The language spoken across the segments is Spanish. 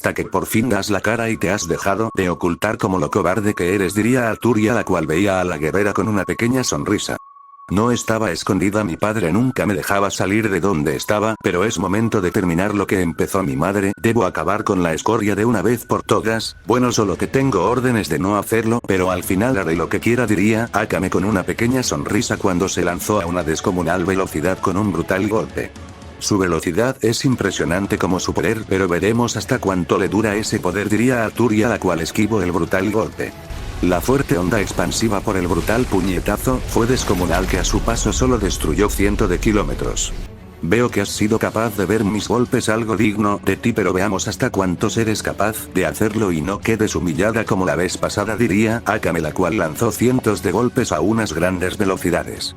hasta que por fin das la cara y te has dejado de ocultar como lo cobarde que eres, diría Arturia, la cual veía a la guerrera con una pequeña sonrisa. No estaba escondida, mi padre nunca me dejaba salir de donde estaba, pero es momento de terminar lo que empezó mi madre, debo acabar con la escoria de una vez por todas, bueno solo que tengo órdenes de no hacerlo, pero al final haré lo que quiera, diría Akame con una pequeña sonrisa cuando se lanzó a una descomunal velocidad con un brutal golpe. Su velocidad es impresionante como su poder, pero veremos hasta cuánto le dura ese poder, diría Arturia, la cual esquivó el brutal golpe. La fuerte onda expansiva por el brutal puñetazo fue descomunal que a su paso solo destruyó cientos de kilómetros. Veo que has sido capaz de ver mis golpes, algo digno de ti, pero veamos hasta cuántos eres capaz de hacerlo y no quedes humillada como la vez pasada, diría Akame, la cual lanzó cientos de golpes a unas grandes velocidades.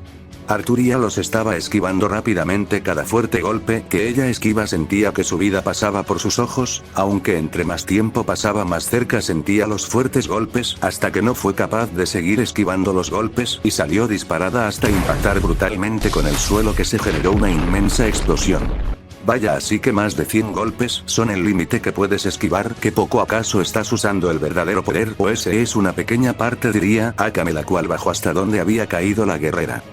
Arturia los estaba esquivando rápidamente cada fuerte golpe que ella esquiva, sentía que su vida pasaba por sus ojos, aunque entre más tiempo pasaba más cerca sentía los fuertes golpes, hasta que no fue capaz de seguir esquivando los golpes y salió disparada hasta impactar brutalmente con el suelo, que se generó una inmensa explosión. Vaya, así que más de 100 golpes son el límite que puedes esquivar, ¿que poco acaso estás usando el verdadero poder? O ese es una pequeña parte, diría Akame, la cual bajó hasta donde había caído la guerrera.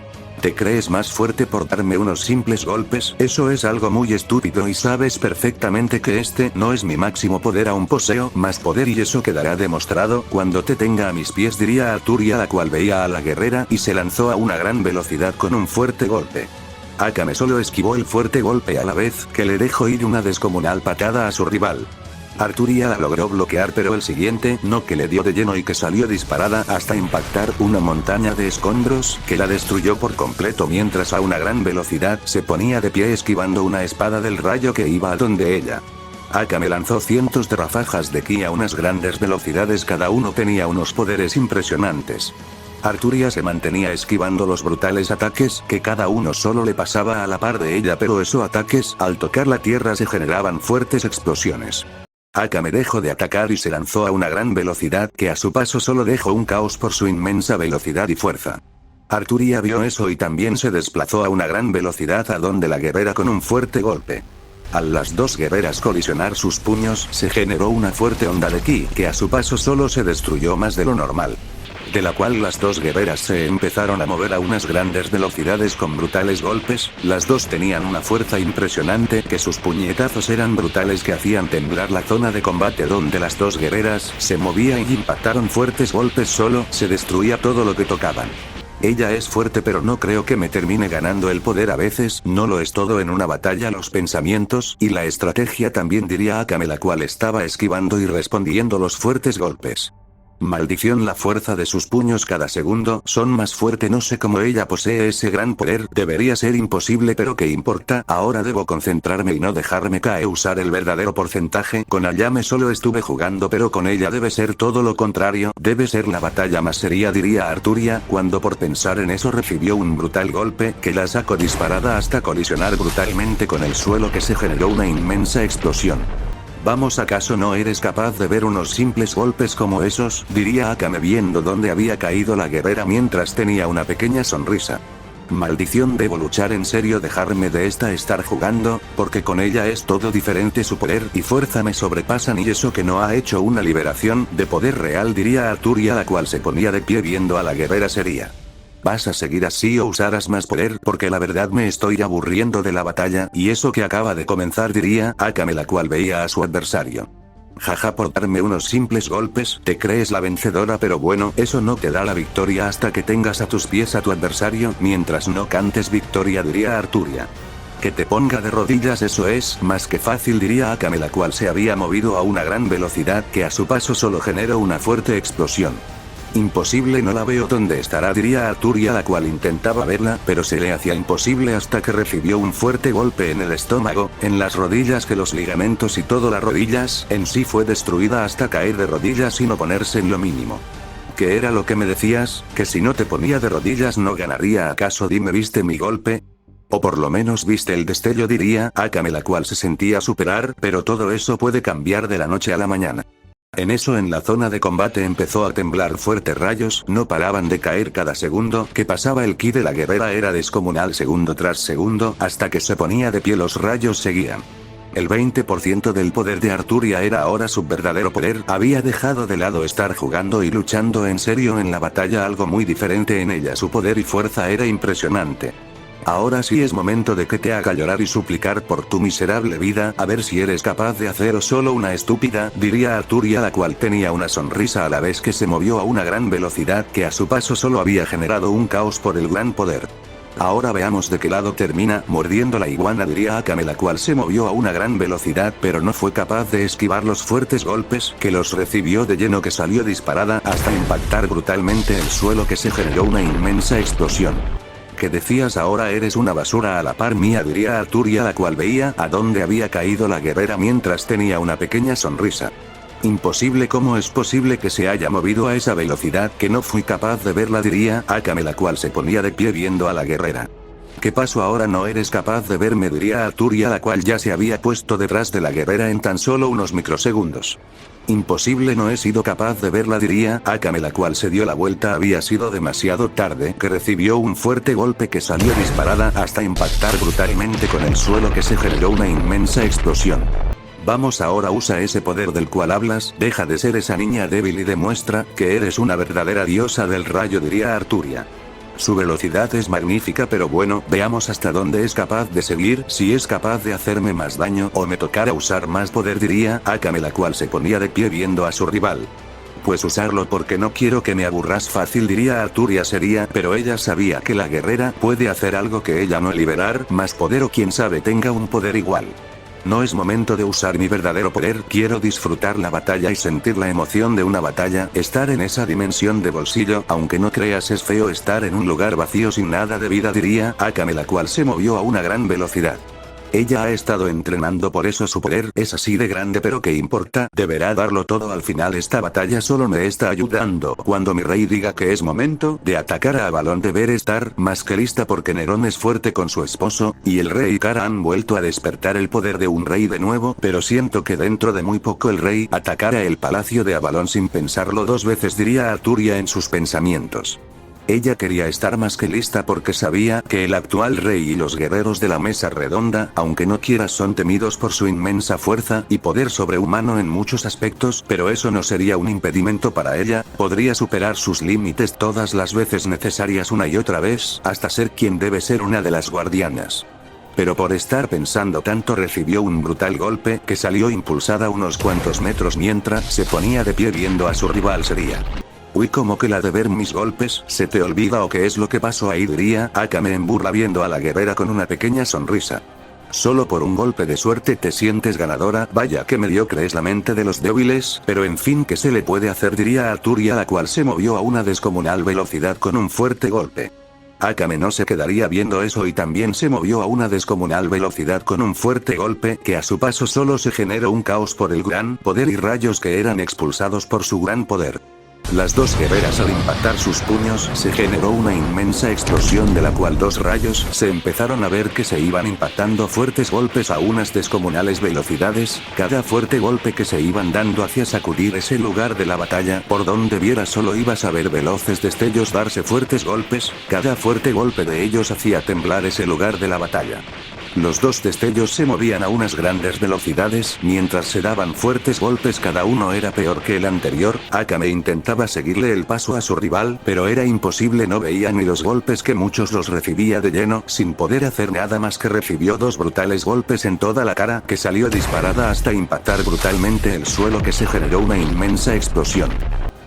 ¿Te crees más fuerte por darme unos simples golpes? Eso es algo muy estúpido y sabes perfectamente que este no es mi máximo poder, aún poseo más poder y eso quedará demostrado cuando te tenga a mis pies, diría Arturia, la cual veía a la guerrera y se lanzó a una gran velocidad con un fuerte golpe. Akame solo esquivó el fuerte golpe a la vez que le dejó ir una descomunal patada a su rival. Arturia la logró bloquear, pero el siguiente no que le dio de lleno y que salió disparada hasta impactar una montaña de escombros que la destruyó por completo, mientras a una gran velocidad se ponía de pie esquivando una espada del rayo que iba a donde ella. Akame lanzó cientos de ráfagas de ki a unas grandes velocidades, cada uno tenía unos poderes impresionantes. Arturia se mantenía esquivando los brutales ataques que cada uno solo le pasaba a la par de ella, pero esos ataques al tocar la tierra se generaban fuertes explosiones. Akame dejó de atacar y se lanzó a una gran velocidad que a su paso solo dejó un caos por su inmensa velocidad y fuerza. Arturia vio eso y también se desplazó a una gran velocidad a donde la guerrera con un fuerte golpe. Al las dos guerreras colisionar sus puños se generó una fuerte onda de ki que a su paso solo se destruyó más de lo normal. De la cual las dos guerreras se empezaron a mover a unas grandes velocidades con brutales golpes, las dos tenían una fuerza impresionante que sus puñetazos eran brutales que hacían temblar la zona de combate donde las dos guerreras se movían y impactaron fuertes golpes, solo se destruía todo lo que tocaban. Ella es fuerte, pero no creo que me termine ganando, el poder a veces no lo es todo en una batalla, los pensamientos y la estrategia también, diría Akame, la cual estaba esquivando y respondiendo los fuertes golpes. Maldición, la fuerza de sus puños cada segundo son más fuerte, no sé cómo ella posee ese gran poder, debería ser imposible, pero qué importa, ahora debo concentrarme y no dejarme caer, usar el verdadero porcentaje. Con Ayame solo estuve jugando, pero con ella debe ser todo lo contrario, debe ser la batalla más seria, diría Arturia, cuando por pensar en eso recibió un brutal golpe que la sacó disparada hasta colisionar brutalmente con el suelo, que se generó una inmensa explosión. Vamos, ¿acaso no eres capaz de ver unos simples golpes como esos? Diría Akame viendo dónde había caído la guerrera mientras tenía una pequeña sonrisa. Maldición, debo luchar en serio, dejarme de estar jugando, porque con ella es todo diferente, su poder y fuerza me sobrepasan y eso que no ha hecho una liberación de poder real, diría Arturia, la cual se ponía de pie viendo a la guerrera seria. ¿Vas a seguir así o usarás más poder? Porque la verdad me estoy aburriendo de la batalla y eso que acaba de comenzar, diría Akame, la cual veía a su adversario. Jaja, por darme unos simples golpes, te crees la vencedora, pero bueno, eso no te da la victoria hasta que tengas a tus pies a tu adversario, mientras no cantes victoria, diría Arturia. Que te ponga de rodillas, eso es más que fácil, diría Akame, la cual se había movido a una gran velocidad que a su paso solo generó una fuerte explosión. Imposible, no la veo, ¿dónde estará? Diría Arturia, la cual intentaba verla, pero se le hacía imposible hasta que recibió un fuerte golpe en el estómago, en las rodillas, que los ligamentos y todas las rodillas en sí fue destruida hasta caer de rodillas y no ponerse en lo mínimo. ¿Qué era lo que me decías? ¿Que si no te ponía de rodillas no ganaría? ¿Acaso dime, viste mi golpe? O por lo menos viste el destello, diría Akame, la cual se sentía superar, pero todo eso puede cambiar de la noche a la mañana. En eso, en la zona de combate empezó a temblar fuertes rayos, no paraban de caer cada segundo que pasaba, el ki de la guerrera era descomunal segundo tras segundo, hasta que se ponía de pie los rayos seguían. El 20% del poder de Arturia era ahora su verdadero poder, había dejado de lado estar jugando y luchando en serio en la batalla, algo muy diferente en ella, su poder y fuerza era impresionante. Ahora sí es momento de que te haga llorar y suplicar por tu miserable vida, a ver si eres capaz de hacer solo una estúpida, diría Arturia, la cual tenía una sonrisa a la vez que se movió a una gran velocidad que a su paso solo había generado un caos por el gran poder. Ahora veamos de qué lado termina, mordiendo la iguana, diría Akame, la cual se movió a una gran velocidad pero no fue capaz de esquivar los fuertes golpes que los recibió de lleno, que salió disparada hasta impactar brutalmente el suelo, que se generó una inmensa explosión. ¿Qué decías? Ahora eres una basura a la par mía, diría Arturia, la cual veía a dónde había caído la guerrera mientras tenía una pequeña sonrisa. Imposible, ¿cómo es posible que se haya movido a esa velocidad que no fui capaz de verla?, diría Akame, la cual se ponía de pie viendo a la guerrera. ¿Qué pasó ahora? ¿No eres capaz de verme?, diría Arturia, la cual ya se había puesto detrás de la guerrera en tan solo unos microsegundos. Imposible, no he sido capaz de verla, diría Akame, la cual se dio la vuelta. Había sido demasiado tarde, que recibió un fuerte golpe que salió disparada hasta impactar brutalmente con el suelo, que se generó una inmensa explosión. Vamos, ahora usa ese poder del cual hablas, deja de ser esa niña débil y demuestra que eres una verdadera diosa del rayo, diría Arturia. Su velocidad es magnífica, pero bueno, veamos hasta dónde es capaz de seguir, si es capaz de hacerme más daño o me tocará usar más poder, diría Akame, la cual se ponía de pie viendo a su rival. Pues usarlo, porque no quiero que me aburras fácil, diría Arturia seria, pero ella sabía que la guerrera puede hacer algo que ella no, liberar más poder, o quién sabe tenga un poder igual. No es momento de usar mi verdadero poder, quiero disfrutar la batalla y sentir la emoción de una batalla, estar en esa dimensión de bolsillo, aunque no creas es feo estar en un lugar vacío sin nada de vida, diría Akame, la cual se movió a una gran velocidad. Ella ha estado entrenando, por eso su poder es así de grande, pero ¿qué importa? Deberá darlo todo al final. Esta batalla solo me está ayudando. Cuando mi rey diga que es momento de atacar a Avalon, deberé estar más que lista, porque Nerón es fuerte con su esposo, y el rey Kara han vuelto a despertar el poder de un rey de nuevo, pero siento que dentro de muy poco el rey atacará el palacio de Avalon sin pensarlo dos veces, diría Arturia en sus pensamientos. Ella quería estar más que lista porque sabía que el actual rey y los guerreros de la mesa redonda, aunque no quiera, son temidos por su inmensa fuerza y poder sobrehumano en muchos aspectos, pero eso no sería un impedimento para ella, podría superar sus límites todas las veces necesarias una y otra vez, hasta ser quien debe ser una de las guardianas. Pero por estar pensando tanto recibió un brutal golpe que salió impulsada unos cuantos metros mientras se ponía de pie viendo a su rival seria. Uy, como que la de ver mis golpes, ¿se te olvida o qué es lo que pasó ahí?, diría Akame en burla viendo a la guerrera con una pequeña sonrisa. Solo por un golpe de suerte te sientes ganadora, vaya que mediocre es la mente de los débiles, pero en fin, ¿qué se le puede hacer?, diría Arturia, la cual se movió a una descomunal velocidad con un fuerte golpe. Akame no se quedaría viendo eso y también se movió a una descomunal velocidad con un fuerte golpe que a su paso solo se generó un caos por el gran poder y rayos que eran expulsados por su gran poder. Las dos guerreras, al impactar sus puños, se generó una inmensa explosión de la cual dos rayos se empezaron a ver que se iban impactando fuertes golpes a unas descomunales velocidades, cada fuerte golpe que se iban dando hacía sacudir ese lugar de la batalla, por donde vieras solo ibas a ver veloces destellos darse fuertes golpes, cada fuerte golpe de ellos hacía temblar ese lugar de la batalla. Los dos destellos se movían a unas grandes velocidades, mientras se daban fuertes golpes, cada uno era peor que el anterior. Akame intentaba seguirle el paso a su rival, pero era imposible, no veía ni los golpes que muchos los recibía de lleno, sin poder hacer nada más que recibió dos brutales golpes en toda la cara, que salió disparada hasta impactar brutalmente el suelo, que se generó una inmensa explosión.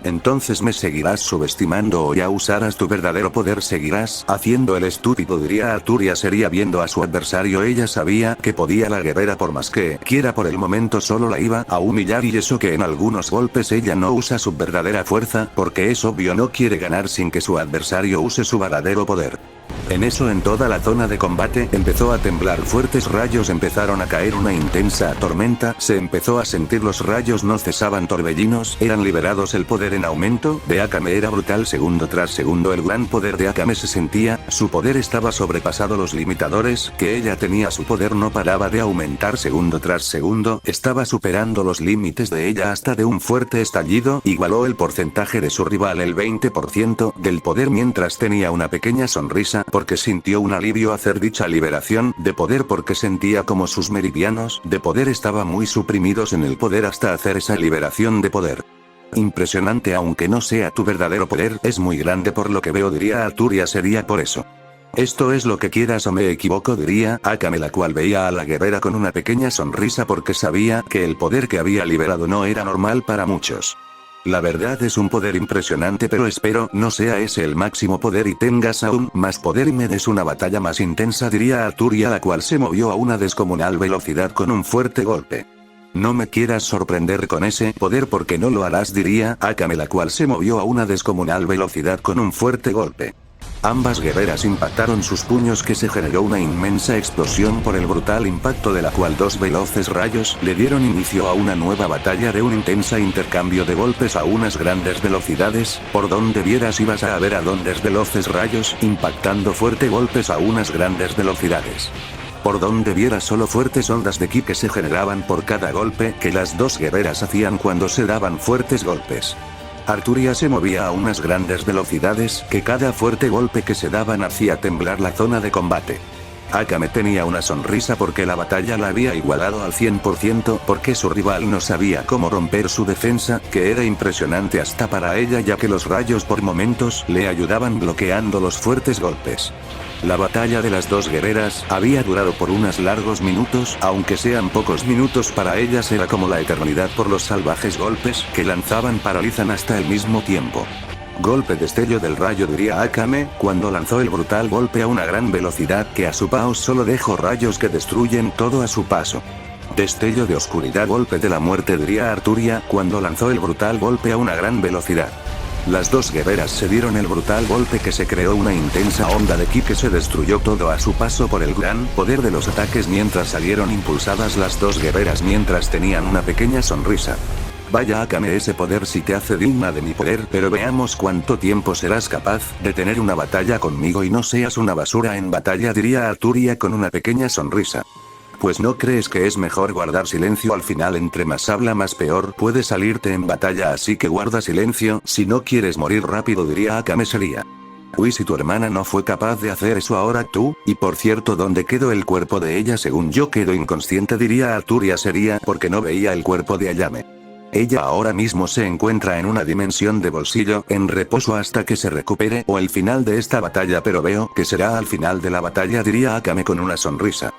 Entonces me seguirás subestimando o ya usarás tu verdadero poder, seguirás haciendo el estúpido, diría Arturia seria viendo a su adversario. Ella sabía que podía la guerrera, por más que quiera por el momento solo la iba a humillar, y eso que en algunos golpes ella no usa su verdadera fuerza, porque es obvio no quiere ganar sin que su adversario use su verdadero poder. En eso, en toda la zona de combate empezó a temblar, fuertes rayos empezaron a caer, una intensa tormenta se empezó a sentir, los rayos no cesaban, torbellinos eran liberados, el poder en aumento de Akame era brutal, segundo tras segundo el gran poder de Akame se sentía, su poder estaba sobrepasado los limitadores que ella tenía, su poder no paraba de aumentar segundo tras segundo, estaba superando los límites de ella hasta de un fuerte estallido, igualó el porcentaje de su rival, el 20% del poder, mientras tenía una pequeña sonrisa porque sintió un alivio hacer dicha liberación de poder porque sentía como sus meridianos de poder estaban muy suprimidos en el poder hasta hacer esa liberación de poder. Impresionante aunque no sea tu verdadero poder, es muy grande por lo que veo diría Arturia sería por eso. Esto es lo que quieras o me equivoco diría Akame la cual veía a la guerrera con una pequeña sonrisa porque sabía que el poder que había liberado no era normal para muchos. La verdad es un poder impresionante pero espero no sea ese el máximo poder y tengas aún más poder y me des una batalla más intensa diría Arturia la cual se movió a una descomunal velocidad con un fuerte golpe. No me quieras sorprender con ese poder porque no lo harás diría Akame la cual se movió a una descomunal velocidad con un fuerte golpe. Ambas guerreras impactaron sus puños que se generó una inmensa explosión por el brutal impacto de la cual dos veloces rayos le dieron inicio a una nueva batalla de un intensa intercambio de golpes a unas grandes velocidades, por donde vieras ibas a ver a dos veloces rayos impactando fuerte golpes a unas grandes velocidades. Por donde vieras solo fuertes ondas de ki que se generaban por cada golpe que las dos guerreras hacían cuando se daban fuertes golpes. Arturia se movía a unas grandes velocidades que cada fuerte golpe que se daban hacía temblar la zona de combate. Akame tenía una sonrisa porque la batalla la había igualado al 100% porque su rival no sabía cómo romper su defensa, que era impresionante hasta para ella ya que los rayos por momentos le ayudaban bloqueando los fuertes golpes. La batalla de las dos guerreras había durado por unos largos minutos, aunque sean pocos minutos para ellas era como la eternidad por los salvajes golpes que lanzaban paralizan hasta el mismo tiempo. Golpe destello del rayo diría Akame, cuando lanzó el brutal golpe a una gran velocidad que a su paso solo dejó rayos que destruyen todo a su paso. Destello de oscuridad golpe de la muerte diría Arturia, cuando lanzó el brutal golpe a una gran velocidad. Las dos guerreras se dieron el brutal golpe que se creó una intensa onda de ki que se destruyó todo a su paso por el gran poder de los ataques mientras salieron impulsadas las dos guerreras mientras tenían una pequeña sonrisa. Vaya Akame ese poder si te hace digna de mi poder pero veamos cuánto tiempo serás capaz de tener una batalla conmigo y no seas una basura en batalla diría Arturia con una pequeña sonrisa. Pues no crees que es mejor guardar silencio al final entre más habla más peor puede salirte en batalla así que guarda silencio si no quieres morir rápido diría Akame sería. Uy si tu hermana no fue capaz de hacer eso ahora tú, y por cierto ¿dónde quedó el cuerpo de ella? Según yo quedó inconsciente diría Arturia sería porque no veía el cuerpo de Ayame. Ella ahora mismo se encuentra en una dimensión de bolsillo, en reposo hasta que se recupere o el final de esta batalla pero veo que será al final de la batalla diría Akame con una sonrisa.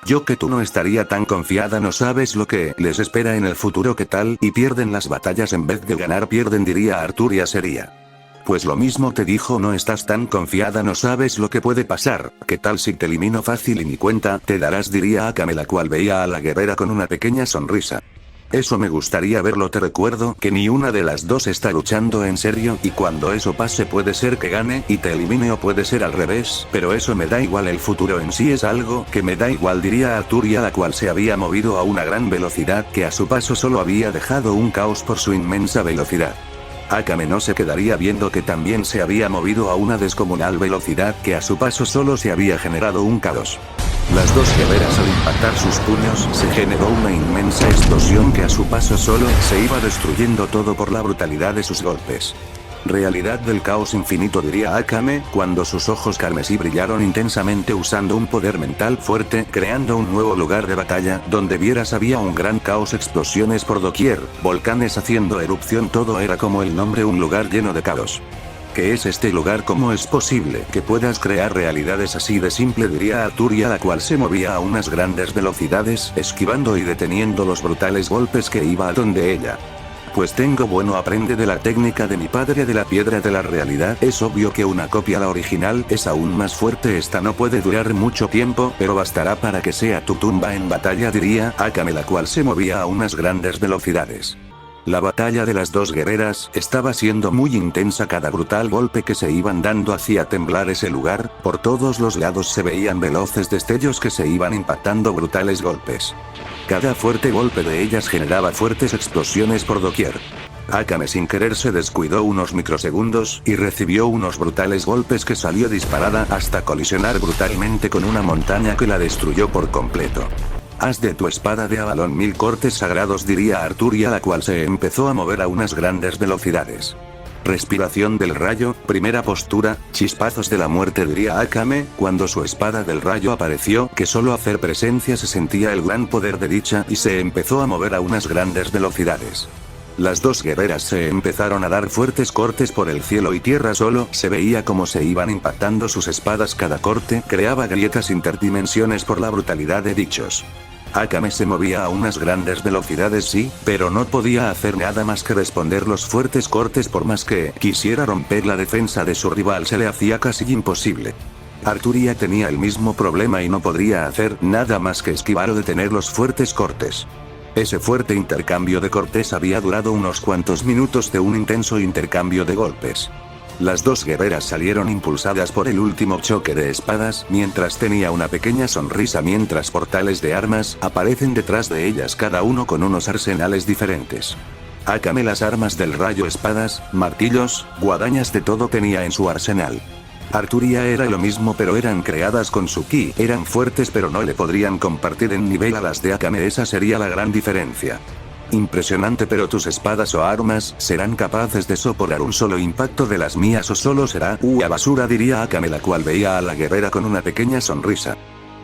Yo que tú no estaría tan confiada no sabes lo que les espera en el futuro ¿qué tal? Y pierden las batallas en vez de ganar pierden diría Arturia sería. Pues lo mismo te dijo no estás tan confiada no sabes lo que puede pasar, ¿qué tal si te elimino fácil y ni cuenta te darás diría Akame la cual veía a la guerrera con una pequeña sonrisa. Eso me gustaría verlo te recuerdo que ni una de las dos está luchando en serio y cuando eso pase puede ser que gane y te elimine o puede ser al revés, pero eso me da igual el futuro en sí es algo que me da igual diría Arturia la cual se había movido a una gran velocidad que a su paso solo había dejado un caos por su inmensa velocidad. Akame no se quedaría viendo que también se había movido a una descomunal velocidad que a su paso solo se había generado un caos. Las dos guerreras al impactar sus puños se generó una inmensa explosión que a su paso solo se iba destruyendo todo por la brutalidad de sus golpes. Realidad del caos infinito diría Akame, cuando sus ojos carmesí brillaron intensamente usando un poder mental fuerte creando un nuevo lugar de batalla donde vieras había un gran caos explosiones por doquier, volcanes haciendo erupción todo era como el nombre un lugar lleno de caos. ¿Qué es este lugar? ¿Cómo es posible que puedas crear realidades así de simple? Diría Arturia la cual se movía a unas grandes velocidades esquivando y deteniendo los brutales golpes que iba a donde ella. Pues tengo bueno aprende de la técnica de mi padre de la piedra de la realidad es obvio que una copia la original es aún más fuerte esta no puede durar mucho tiempo pero bastará para que sea tu tumba en batalla diría Akame la cual se movía a unas grandes velocidades. La batalla de las dos guerreras estaba siendo muy intensa cada brutal golpe que se iban dando hacía temblar ese lugar, por todos los lados se veían veloces destellos que se iban impactando brutales golpes. Cada fuerte golpe de ellas generaba fuertes explosiones por doquier. Akame sin querer se descuidó unos microsegundos y recibió unos brutales golpes que salió disparada hasta colisionar brutalmente con una montaña que la destruyó por completo. Haz de tu espada de Avalon 1000 cortes sagrados diría Arturia la cual se empezó a mover a unas grandes velocidades. Respiración del rayo, primera postura, chispazos de la muerte diría Akame, cuando su espada del rayo apareció, que solo hacer presencia se sentía el gran poder de dicha y se empezó a mover a unas grandes velocidades. Las dos guerreras se empezaron a dar fuertes cortes por el cielo y tierra, solo se veía como se iban impactando sus espadas, cada corte creaba grietas interdimensiones por la brutalidad de dichos. Akame se movía a unas grandes velocidades sí, pero no podía hacer nada más que responder los fuertes cortes. Por más que quisiera romper la defensa de su rival, se le hacía casi imposible. Arturia tenía el mismo problema y no podría hacer nada más que esquivar o detener los fuertes cortes. Ese fuerte intercambio de cortes había durado unos cuantos minutos de un intenso intercambio de golpes. Las dos guerreras salieron impulsadas por el último choque de espadas, mientras tenía una pequeña sonrisa mientras portales de armas aparecen detrás de ellas, cada uno con unos arsenales diferentes. Akame las armas del rayo, espadas, martillos, guadañas, de todo tenía en su arsenal. Arturia era lo mismo, pero eran creadas con su ki, eran fuertes pero no le podrían compartir en nivel a las de Akame, esa sería la gran diferencia. Impresionante, pero tus espadas o armas serán capaces de soportar un solo impacto de las mías o solo será a basura, diría Akame, la cual veía a la guerrera con una pequeña sonrisa.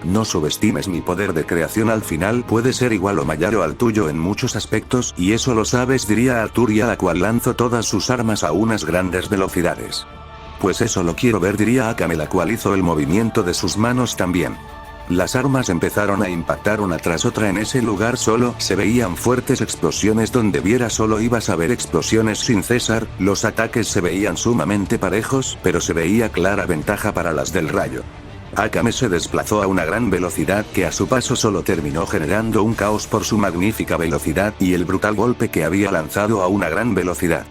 No subestimes mi poder de creación, al final puede ser igual o mayor al tuyo en muchos aspectos, y eso lo sabes, diría Arturia, la cual lanzó todas sus armas a unas grandes velocidades. Pues eso lo quiero ver, diría Akame, la cual hizo el movimiento de sus manos también. Las armas empezaron a impactar una tras otra en ese lugar, solo se veían fuertes explosiones, donde viera solo ibas a ver explosiones sin cesar, los ataques se veían sumamente parejos, pero se veía clara ventaja para las del rayo. Akame se desplazó a una gran velocidad que a su paso solo terminó generando un caos por su magnífica velocidad y el brutal golpe que había lanzado a una gran velocidad.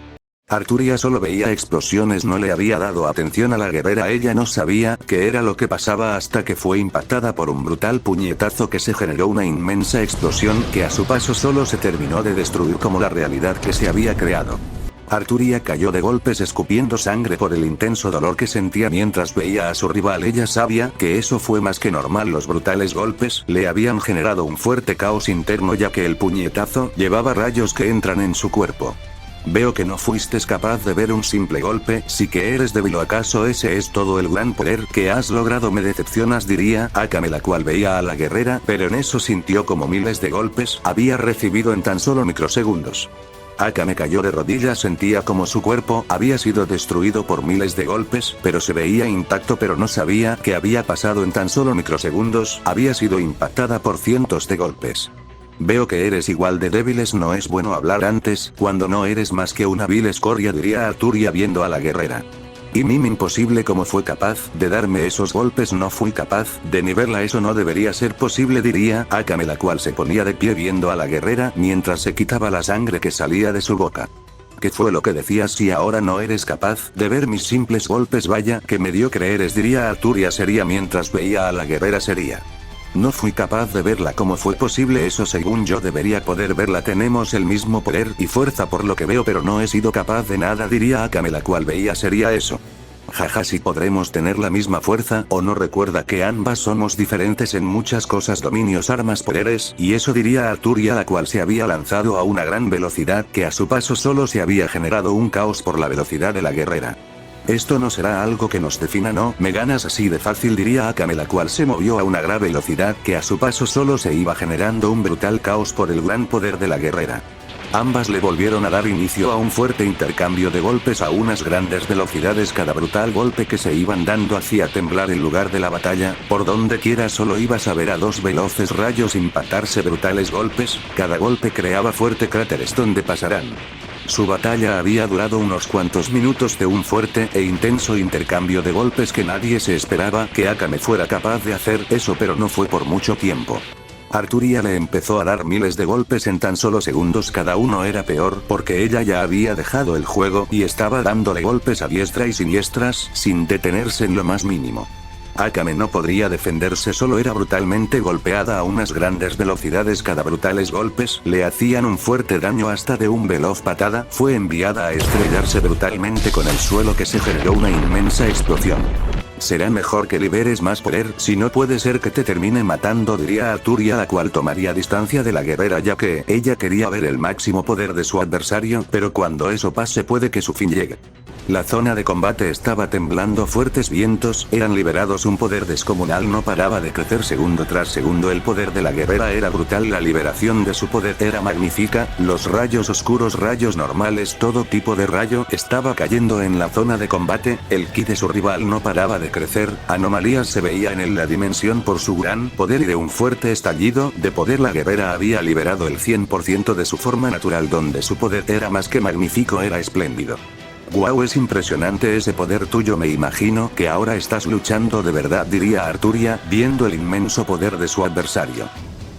Arturia solo veía explosiones, no le había dado atención a la guerrera, ella no sabía qué era lo que pasaba hasta que fue impactada por un brutal puñetazo que se generó una inmensa explosión que a su paso solo se terminó de destruir como la realidad que se había creado. Arturia cayó de golpes escupiendo sangre por el intenso dolor que sentía mientras veía a su rival. Ella sabía que eso fue más que normal, los brutales golpes le habían generado un fuerte caos interno, ya que el puñetazo llevaba rayos que entran en su cuerpo. Veo que no fuiste capaz de ver un simple golpe, sí que eres débil, ¿o acaso ese es todo el gran poder que has logrado? Me decepcionas, diría Akame, la cual veía a la guerrera, pero en eso sintió como miles de golpes había recibido en tan solo microsegundos. Akame cayó de rodillas, sentía como su cuerpo había sido destruido por miles de golpes, pero se veía intacto, pero no sabía qué había pasado en tan solo microsegundos, había sido impactada por cientos de golpes. Veo que eres igual de débiles, no es bueno hablar antes, cuando no eres más que una vil escoria, diría Arturia viendo a la guerrera. Y imposible, ¿cómo fue capaz de darme esos golpes? No fui capaz de ni verla, eso no debería ser posible, diría Akame, la cual se ponía de pie viendo a la guerrera mientras se quitaba la sangre que salía de su boca. ¿Qué fue lo que decías? Si ahora no eres capaz de ver mis simples golpes, vaya que mediocre eres, diría Arturia seria mientras veía a la guerrera seria. No fui capaz de verla, ¿cómo fue posible eso? Según yo debería poder verla, tenemos el mismo poder y fuerza por lo que veo, pero no he sido capaz de nada, diría Akame, la cual veía sería eso. Jaja, si podremos tener la misma fuerza, o no recuerda que ambas somos diferentes en muchas cosas, dominios, armas, poderes, y eso, diría Arturia, la cual se había lanzado a una gran velocidad que a su paso solo se había generado un caos por la velocidad de la guerrera. Esto no será algo que nos defina, no me ganas así de fácil, diría Akame, la cual se movió a una gran velocidad que a su paso solo se iba generando un brutal caos por el gran poder de la guerrera. Ambas le volvieron a dar inicio a un fuerte intercambio de golpes a unas grandes velocidades, cada brutal golpe que se iban dando hacía temblar el lugar de la batalla, por donde quiera solo ibas a ver a dos veloces rayos impactarse, brutales golpes, cada golpe creaba fuerte cráteres donde pasarán. Su batalla había durado unos cuantos minutos de un fuerte e intenso intercambio de golpes que nadie se esperaba que Akame fuera capaz de hacer eso, pero no fue por mucho tiempo. Arturia le empezó a dar miles de golpes en tan solo segundos, cada uno era peor porque ella ya había dejado el juego y estaba dándole golpes a diestra y siniestras sin detenerse en lo más mínimo. Akame no podría defenderse, solo era brutalmente golpeada a unas grandes velocidades, cada brutales golpes le hacían un fuerte daño, hasta de un veloz patada fue enviada a estrellarse brutalmente con el suelo, que se generó una inmensa explosión. Será mejor que liberes más poder, si no puede ser que te termine matando, diría Arturia, la cual tomaría distancia de la guerrera ya que ella quería ver el máximo poder de su adversario, pero cuando eso pase puede que su fin llegue. La zona de combate estaba temblando, fuertes vientos eran liberados, un poder descomunal no paraba de crecer segundo tras segundo, el poder de la guerrera era brutal, la liberación de su poder era magnífica, los rayos oscuros, rayos normales, todo tipo de rayo estaba cayendo en la zona de combate, el ki de su rival no paraba de crecer, anomalías se veían en la dimensión por su gran poder y de un fuerte estallido de poder la guerrera había liberado el 100% de su forma natural, donde su poder era más que magnífico, era espléndido. Guau, es impresionante ese poder tuyo, me imagino que ahora estás luchando de verdad, diría Arturia, viendo el inmenso poder de su adversario.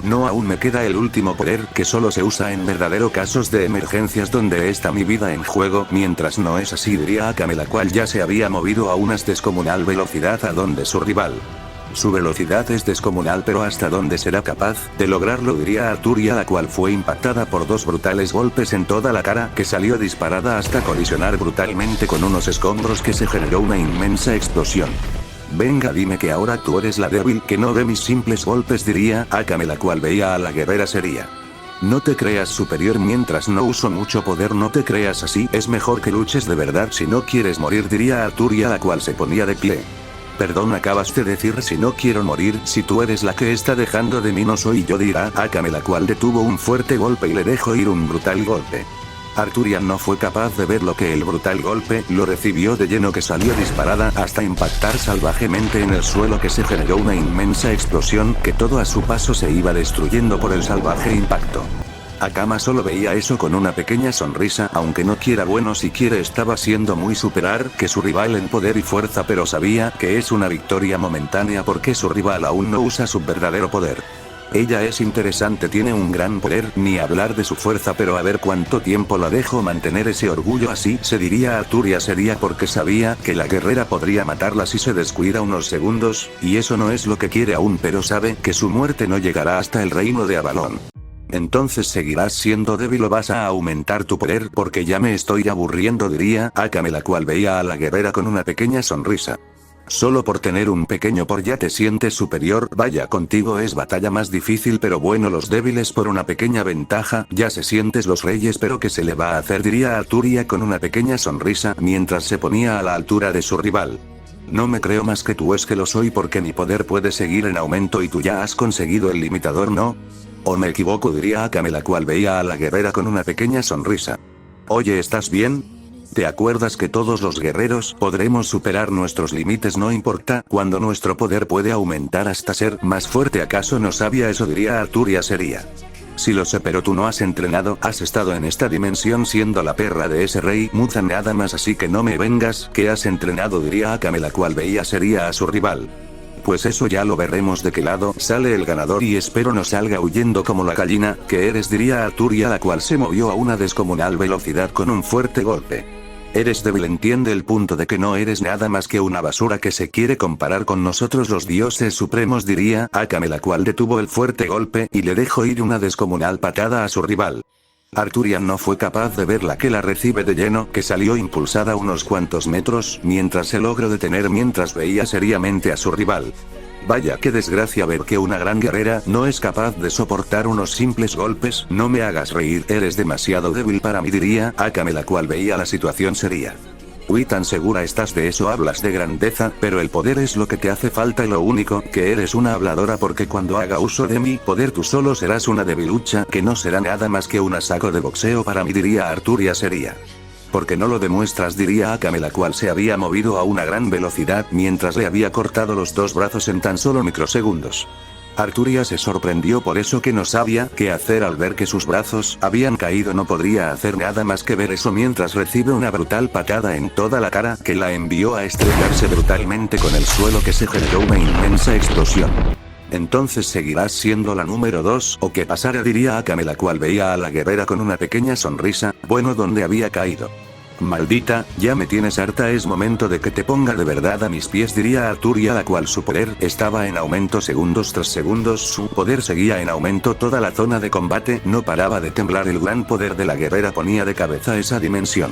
No, aún me queda el último poder, que solo se usa en verdadero casos de emergencias donde está mi vida en juego, mientras no es así, diría Akame, la cual ya se había movido a una descomunal velocidad a donde su rival. Su velocidad es descomunal, pero ¿hasta dónde será capaz de lograrlo?, diría Arturia, la cual fue impactada por dos brutales golpes en toda la cara, que salió disparada hasta colisionar brutalmente con unos escombros, que se generó una inmensa explosión. Venga, dime que ahora tú eres la débil que no ve mis simples golpes, diría Akame, la cual veía a la guerrera seria. No te creas superior mientras no uso mucho poder, no te creas así, es mejor que luches de verdad si no quieres morir, diría Arturia, la cual se ponía de pie. Perdón, acabas de decir si no quiero morir, si tú eres la que está dejando de mí, no soy yo, dirá Akame, la cual detuvo un fuerte golpe y le dejó ir un brutal golpe. Arturia no fue capaz de ver lo que el brutal golpe lo recibió de lleno, que salió disparada hasta impactar salvajemente en el suelo, que se generó una inmensa explosión, que todo a su paso se iba destruyendo por el salvaje impacto. Akama solo veía eso con una pequeña sonrisa, aunque no quiera bueno siquiera estaba siendo muy superar que su rival en poder y fuerza, pero sabía que es una victoria momentánea porque su rival aún no usa su verdadero poder. Ella es interesante, tiene un gran poder, ni hablar de su fuerza, pero a ver cuánto tiempo la dejo mantener ese orgullo así, se diría Arturia sería, porque sabía que la guerrera podría matarla si se descuida unos segundos, y eso no es lo que quiere aún, pero sabe que su muerte no llegará hasta el reino de Avalon. Entonces seguirás siendo débil o vas a aumentar tu poder, porque ya me estoy aburriendo, diría Akame, la cual veía a la guerrera con una pequeña sonrisa. Solo por tener un pequeño por ya te sientes superior, vaya, contigo es batalla más difícil, pero bueno, los débiles por una pequeña ventaja, ya se sientes los reyes, pero ¿qué se le va a hacer?, diría Arturia con una pequeña sonrisa, mientras se ponía a la altura de su rival. No me creo más que tú, es que lo soy porque mi poder puede seguir en aumento y tú ya has conseguido el limitador, ¿no? ¿O me equivoco?, diría Akame, la cual veía a la guerrera con una pequeña sonrisa. Oye, ¿estás bien? ¿Te acuerdas que todos los guerreros podremos superar nuestros límites, no importa cuando nuestro poder puede aumentar hasta ser más fuerte? ¿Acaso no sabía eso?, diría Arturia seria. Sí lo sé, pero tú no has entrenado, has estado en esta dimensión siendo la perra de ese rey Muzan nada más, así que no me vengas que has entrenado, diría Akame, la cual veía seria a su rival. Pues eso ya lo veremos de qué lado sale el ganador, y espero no salga huyendo como la gallina que eres, diría Arturia, la cual se movió a una descomunal velocidad con un fuerte golpe. Eres débil, entiende el punto de que no eres nada más que una basura que se quiere comparar con nosotros los dioses supremos, diría Akame, la cual detuvo el fuerte golpe y le dejó ir una descomunal patada a su rival. Arturia no fue capaz de verla, que la recibe de lleno, que salió impulsada unos cuantos metros, mientras se logró detener mientras veía seriamente a su rival. Vaya, qué desgracia ver que una gran guerrera no es capaz de soportar unos simples golpes, no me hagas reír, eres demasiado débil para mí, diría Akame, la cual veía la situación seria. Uy, tan segura estás de eso, hablas de grandeza, pero el poder es lo que te hace falta y lo único, que eres una habladora, porque cuando haga uso de mi poder tú solo serás una debilucha que no será nada más que un saco de boxeo para mí, diría Arturia seria. Porque no lo demuestras, diría Akame, la cual se había movido a una gran velocidad mientras le había cortado los dos brazos en tan solo microsegundos. Arturia se sorprendió por eso, que no sabía qué hacer al ver que sus brazos habían caído, no podría hacer nada más que ver eso mientras recibe una brutal patada en toda la cara que la envió a estrellarse brutalmente con el suelo, que se generó una inmensa explosión. Entonces seguirás siendo la número 2, o qué pasará, diría Akame, la cual veía a la guerrera con una pequeña sonrisa, bueno, donde había caído. Maldita, ya me tienes harta, es momento de que te ponga de verdad a mis pies, diría Arturia, la cual su poder estaba en aumento segundos tras segundos, su poder seguía en aumento, toda la zona de combate no paraba de temblar, el gran poder de la guerrera ponía de cabeza esa dimensión.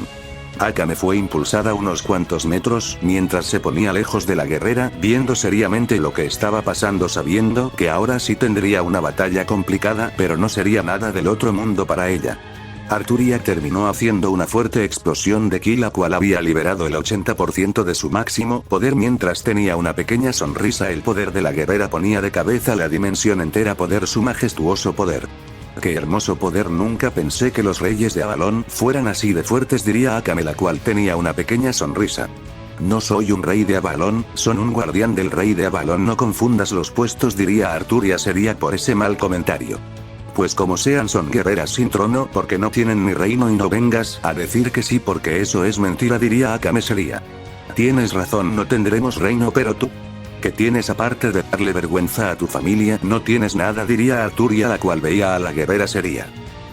Akame fue impulsada unos cuantos metros, mientras se ponía lejos de la guerrera, viendo seriamente lo que estaba pasando, sabiendo que ahora sí tendría una batalla complicada, pero no sería nada del otro mundo para ella. Arturia terminó haciendo una fuerte explosión de ki, la cual había liberado el 80% de su máximo poder mientras tenía una pequeña sonrisa. El poder de la guerrera ponía de cabeza la dimensión entera. Poder, su majestuoso poder. Qué hermoso poder, nunca pensé que los reyes de Avalon fueran así de fuertes, diría Akame, la cual tenía una pequeña sonrisa. No soy un rey de Avalon, son un guardián del rey de Avalon, no confundas los puestos, diría Arturia seria por ese mal comentario. Pues como sean, son guerreras sin trono porque no tienen ni reino, y no vengas a decir que sí porque eso es mentira, diría Akame seria. Tienes razón, no tendremos reino, pero tú, ¿qué tienes aparte de darle vergüenza a tu familia? No tienes nada, diría Arturia, la cual veía a la guerrera seria.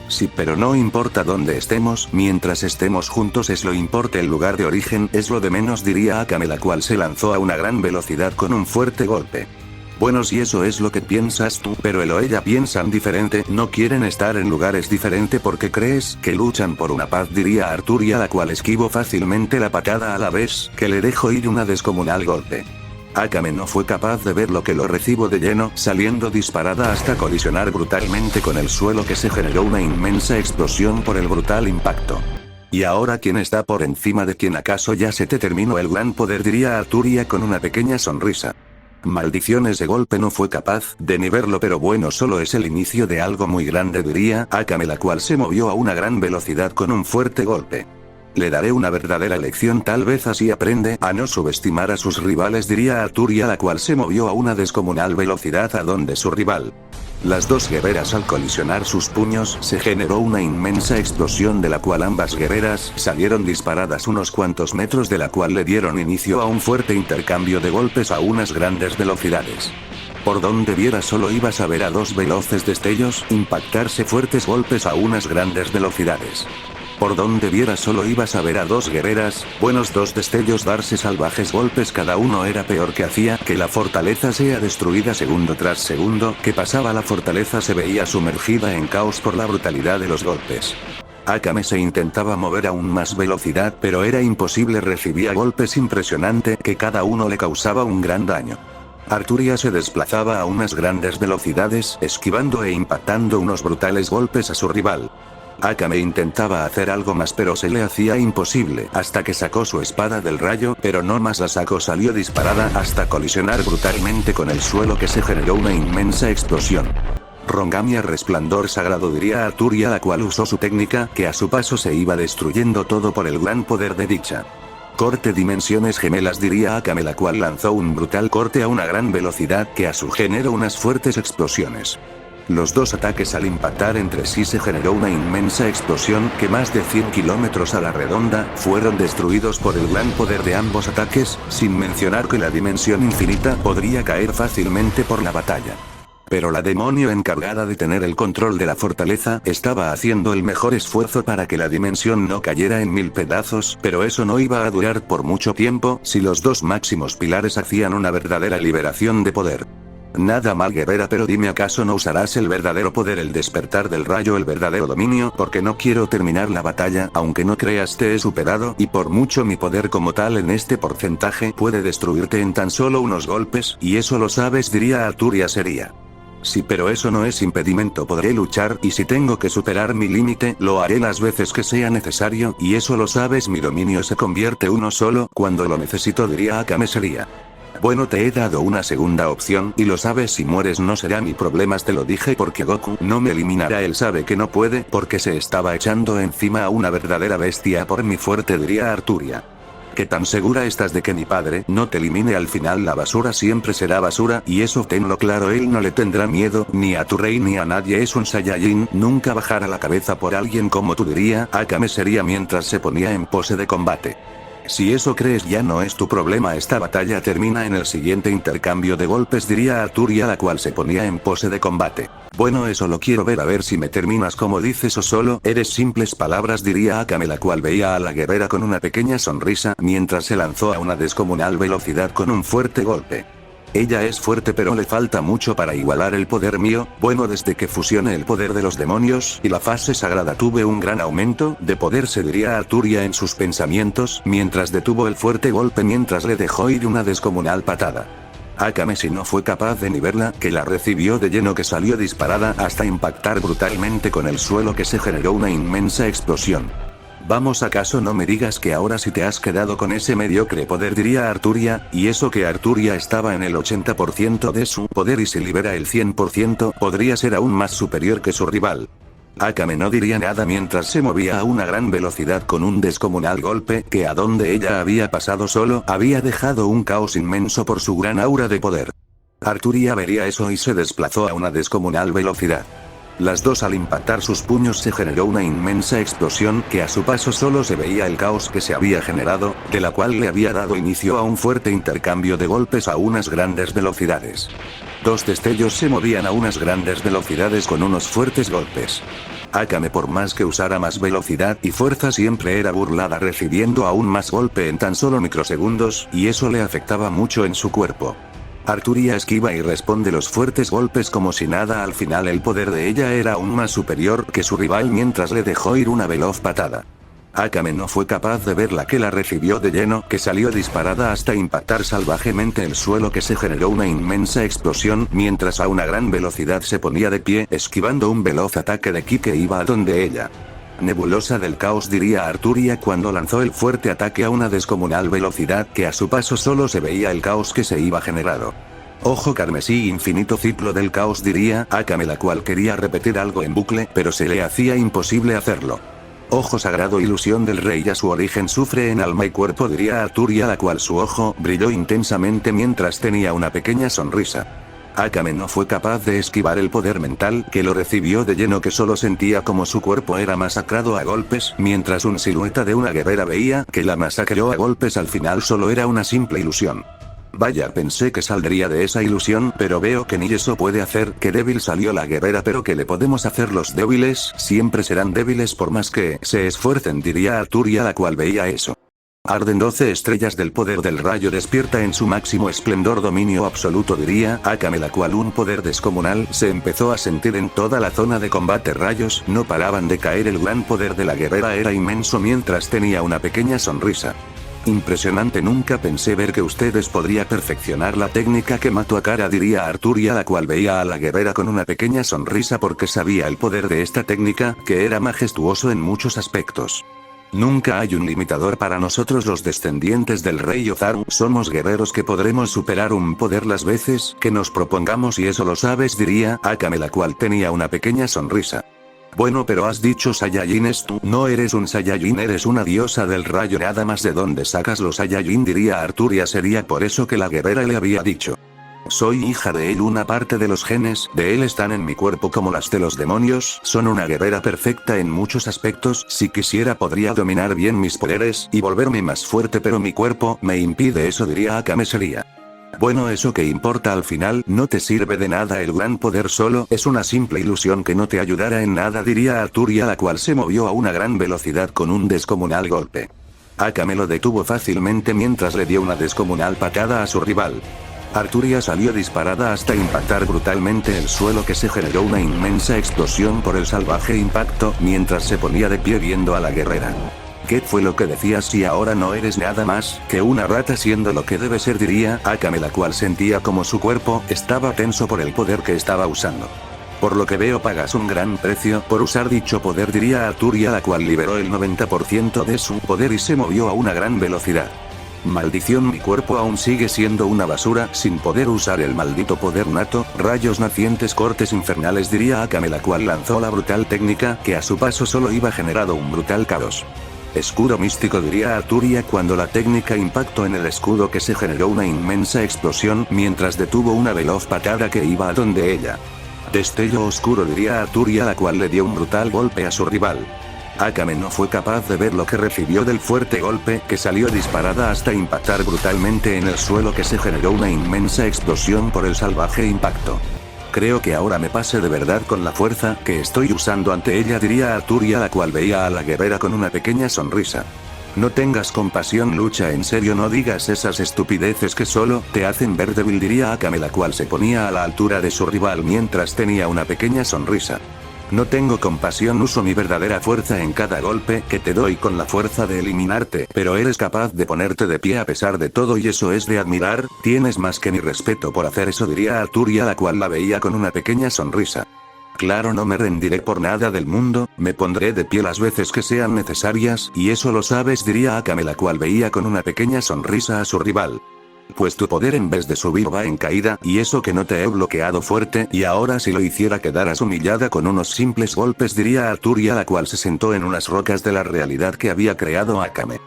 Sí, pero no importa dónde estemos, mientras estemos juntos es lo importa, el lugar de origen es lo de menos, diría Akame, la cual se lanzó a una gran velocidad con un fuerte golpe. Bueno, si eso es lo que piensas tú, pero él o ella piensan diferente, no quieren estar en lugares diferentes porque crees que luchan por una paz, diría Arturia, la cual esquivó fácilmente la patada a la vez que le dejó ir una descomunal golpe. Akame no fue capaz de ver lo que lo recibo de lleno, saliendo disparada hasta colisionar brutalmente con el suelo, que se generó una inmensa explosión por el brutal impacto. ¿Y ahora quién está por encima de quién? ¿Acaso ya se te terminó el gran poder?, diría Arturia con una pequeña sonrisa. Maldición, ese golpe no fue capaz de ni verlo, pero bueno, solo es el inicio de algo muy grande, diría Akame, la cual se movió a una gran velocidad con un fuerte golpe. Le daré una verdadera lección, tal vez así aprende a no subestimar a sus rivales, diría Arturia, la cual se movió a una descomunal velocidad a donde su rival. Las dos guerreras, al colisionar sus puños, se generó una inmensa explosión de la cual ambas guerreras salieron disparadas unos cuantos metros, de la cual le dieron inicio a un fuerte intercambio de golpes a unas grandes velocidades. Por donde viera solo ibas a ver a dos veloces destellos impactarse fuertes golpes a unas grandes velocidades. Por donde viera solo ibas a ver a dos guerreras, buenos dos destellos darse salvajes golpes, cada uno era peor, que hacía que la fortaleza sea destruida segundo tras segundo que pasaba. La fortaleza se veía sumergida en caos por la brutalidad de los golpes. Akame se intentaba mover a aún más velocidad, pero era imposible, recibía golpes impresionantes que cada uno le causaba un gran daño. Arturia se desplazaba a unas grandes velocidades, esquivando e impactando unos brutales golpes a su rival. Akame intentaba hacer algo más, pero se le hacía imposible, hasta que sacó su espada del rayo, pero no más la sacó, salió disparada hasta colisionar brutalmente con el suelo, que se generó una inmensa explosión. Rongamia, resplandor sagrado, diría Arturia, la cual usó su técnica, que a su paso se iba destruyendo todo por el gran poder de dicha. Corte, dimensiones gemelas, diría Akame, la cual lanzó un brutal corte a una gran velocidad que a su generó unas fuertes explosiones. Los dos ataques al impactar entre sí se generó una inmensa explosión que más de 100 kilómetros a la redonda fueron destruidos por el gran poder de ambos ataques, sin mencionar que la dimensión infinita podría caer fácilmente por la batalla. Pero la demonio encargada de tener el control de la fortaleza estaba haciendo el mejor esfuerzo para que la dimensión no cayera en 1000 pedazos, pero eso no iba a durar por mucho tiempo si los dos máximos pilares hacían una verdadera liberación de poder. Nada mal, guerrera, pero dime, ¿acaso no usarás el verdadero poder, el despertar del rayo, el verdadero dominio? Porque no quiero terminar la batalla, aunque no creas te he superado, y por mucho mi poder como tal en este porcentaje puede destruirte en tan solo unos golpes, y eso lo sabes, diría Arturia seria. Sí, pero eso no es impedimento, podré luchar, y si tengo que superar mi límite, lo haré las veces que sea necesario, y eso lo sabes, mi dominio se convierte uno solo cuando lo necesito, diría Akame seria. Bueno, te he dado una segunda opción, y lo sabes, si mueres no será mi problema, te lo dije porque Goku no me eliminará, él sabe que no puede, porque se estaba echando encima a una verdadera bestia por mi fuerte, diría Arturia. ¿Qué tan segura estás de que mi padre no te elimine? Al final la basura siempre será basura, y eso tenlo claro, él no le tendrá miedo, ni a tu rey ni a nadie, es un Saiyajin, nunca bajará la cabeza por alguien como tú, diría Akame seria mientras se ponía en pose de combate. Si eso crees ya no es tu problema, esta batalla termina en el siguiente intercambio de golpes, diría Arturia, la cual se ponía en pose de combate. Bueno, eso lo quiero ver, a ver si me terminas como dices o solo eres simples palabras, diría Akame, la cual veía a la guerrera con una pequeña sonrisa mientras se lanzó a una descomunal velocidad con un fuerte golpe. Ella es fuerte pero le falta mucho para igualar el poder mío. Bueno, desde que fusioné el poder de los demonios y la fase sagrada tuve un gran aumento de poder, se diría Arturia en sus pensamientos, mientras detuvo el fuerte golpe mientras le dejó ir una descomunal patada. Akame si no fue capaz de ni verla, que la recibió de lleno, que salió disparada hasta impactar brutalmente con el suelo, que se generó una inmensa explosión. Vamos, ¿acaso no me digas que ahora sí te has quedado con ese mediocre poder?, diría Arturia, y eso que Arturia estaba en el 80% de su poder y si libera el 100% podría ser aún más superior que su rival. Akame no diría nada mientras se movía a una gran velocidad con un descomunal golpe que a donde ella había pasado solo había dejado un caos inmenso por su gran aura de poder. Arturia vería eso y se desplazó a una descomunal velocidad. Las dos al impactar sus puños se generó una inmensa explosión que a su paso solo se veía el caos que se había generado, de la cual le había dado inicio a un fuerte intercambio de golpes a unas grandes velocidades. Dos destellos se movían a unas grandes velocidades con unos fuertes golpes. Akame, por más que usara más velocidad y fuerza, siempre era burlada recibiendo aún más golpe en tan solo microsegundos, y eso le afectaba mucho en su cuerpo. Arturia esquiva y responde los fuertes golpes como si nada. Al final el poder de ella era aún más superior que su rival mientras le dejó ir una veloz patada. Akame no fue capaz de ver la que la recibió de lleno, que salió disparada hasta impactar salvajemente el suelo, que se generó una inmensa explosión mientras a una gran velocidad se ponía de pie esquivando un veloz ataque de ki que iba a donde ella. Nebulosa del caos, diría Arturia cuando lanzó el fuerte ataque a una descomunal velocidad que a su paso solo se veía el caos que se iba generando. Ojo carmesí, infinito ciclo del caos, diría Akame, la cual quería repetir algo en bucle pero se le hacía imposible hacerlo. Ojo sagrado, ilusión del rey, a su origen sufre en alma y cuerpo, diría Arturia, la cual su ojo brilló intensamente mientras tenía una pequeña sonrisa. Akame no fue capaz de esquivar el poder mental que lo recibió de lleno, que solo sentía como su cuerpo era masacrado a golpes, mientras una silueta de una guerrera veía que la masacró a golpes. Al final solo era una simple ilusión. Vaya, pensé que saldría de esa ilusión, pero veo que ni eso puede hacer. Que débil salió la guerrera, pero ¿qué le podemos hacer? Los débiles siempre serán débiles por más que se esfuercen, diría Arturia, la cual veía eso. Arden 12 estrellas del poder del rayo, despierta en su máximo esplendor, dominio absoluto, diría Akame, la cual un poder descomunal se empezó a sentir en toda la zona de combate. Rayos no paraban de caer, el gran poder de la guerrera era inmenso mientras tenía una pequeña sonrisa. Impresionante, nunca pensé ver que ustedes podría perfeccionar la técnica que mató a Kara, diría Arturia, la cual veía a la guerrera con una pequeña sonrisa porque sabía el poder de esta técnica, que era majestuoso en muchos aspectos. Nunca hay un limitador para nosotros los descendientes del rey Ozaru, somos guerreros que podremos superar un poder las veces que nos propongamos y eso lo sabes, diría Akame, la cual tenía una pequeña sonrisa. Bueno, pero has dicho Saiyajines, tú no eres un Saiyajin, eres una diosa del rayo, nada más. ¿De dónde sacas los Saiyajin?, diría Arturia. Sería por eso que la guerrera le había dicho. Soy hija de él, una parte de los genes de él están en mi cuerpo como las de los demonios. Son una guerrera perfecta en muchos aspectos. Si quisiera podría dominar bien mis poderes y volverme más fuerte, pero mi cuerpo me impide eso, diría Akame. Sería. Bueno, eso que importa al final no te sirve de nada, el gran poder solo es una simple ilusión que no te ayudará en nada, diría Arturia, la cual se movió a una gran velocidad con un descomunal golpe. Akame lo detuvo fácilmente mientras le dio una descomunal patada a su rival. Arturia salió disparada hasta impactar brutalmente el suelo, que se generó una inmensa explosión por el salvaje impacto mientras se ponía de pie viendo a la guerrera. ¿Qué fue lo que decías? Si ahora no eres nada más que una rata siendo lo que debe ser, diría Akame, la cual sentía como su cuerpo estaba tenso por el poder que estaba usando. Por lo que veo pagas un gran precio por usar dicho poder, diría Arturia, la cual liberó el 90% de su poder y se movió a una gran velocidad. Maldición, mi cuerpo aún sigue siendo una basura sin poder usar el maldito poder nato, rayos nacientes, cortes infernales, diría Akame, la cual lanzó la brutal técnica que a su paso solo iba generando un brutal caos. Escudo místico, diría Arturia cuando la técnica impactó en el escudo, que se generó una inmensa explosión mientras detuvo una veloz patada que iba a donde ella. Destello oscuro, diría Arturia, la cual le dio un brutal golpe a su rival. Akame no fue capaz de ver lo que recibió del fuerte golpe, que salió disparada hasta impactar brutalmente en el suelo, que se generó una inmensa explosión por el salvaje impacto. Creo que ahora me pase de verdad con la fuerza que estoy usando ante ella, diría Arturia, la cual veía a la guerrera con una pequeña sonrisa. No tengas compasión, lucha en serio, no digas esas estupideces que solo te hacen ver débil, diría Akame, la cual se ponía a la altura de su rival mientras tenía una pequeña sonrisa. No tengo compasión, uso mi verdadera fuerza en cada golpe que te doy con la fuerza de eliminarte, pero eres capaz de ponerte de pie a pesar de todo y eso es de admirar, tienes más que mi respeto por hacer eso, diría Arturia, la cual la veía con una pequeña sonrisa. Claro, no me rendiré por nada del mundo, me pondré de pie las veces que sean necesarias, y eso lo sabes, diría Akame, la cual veía con una pequeña sonrisa a su rival. Pues tu poder en vez de subir va en caída, y eso que no te he bloqueado fuerte, y ahora si lo hiciera quedarás humillada con unos simples golpes, diría Arturia, la cual se sentó en unas rocas de la realidad que había creado Akame.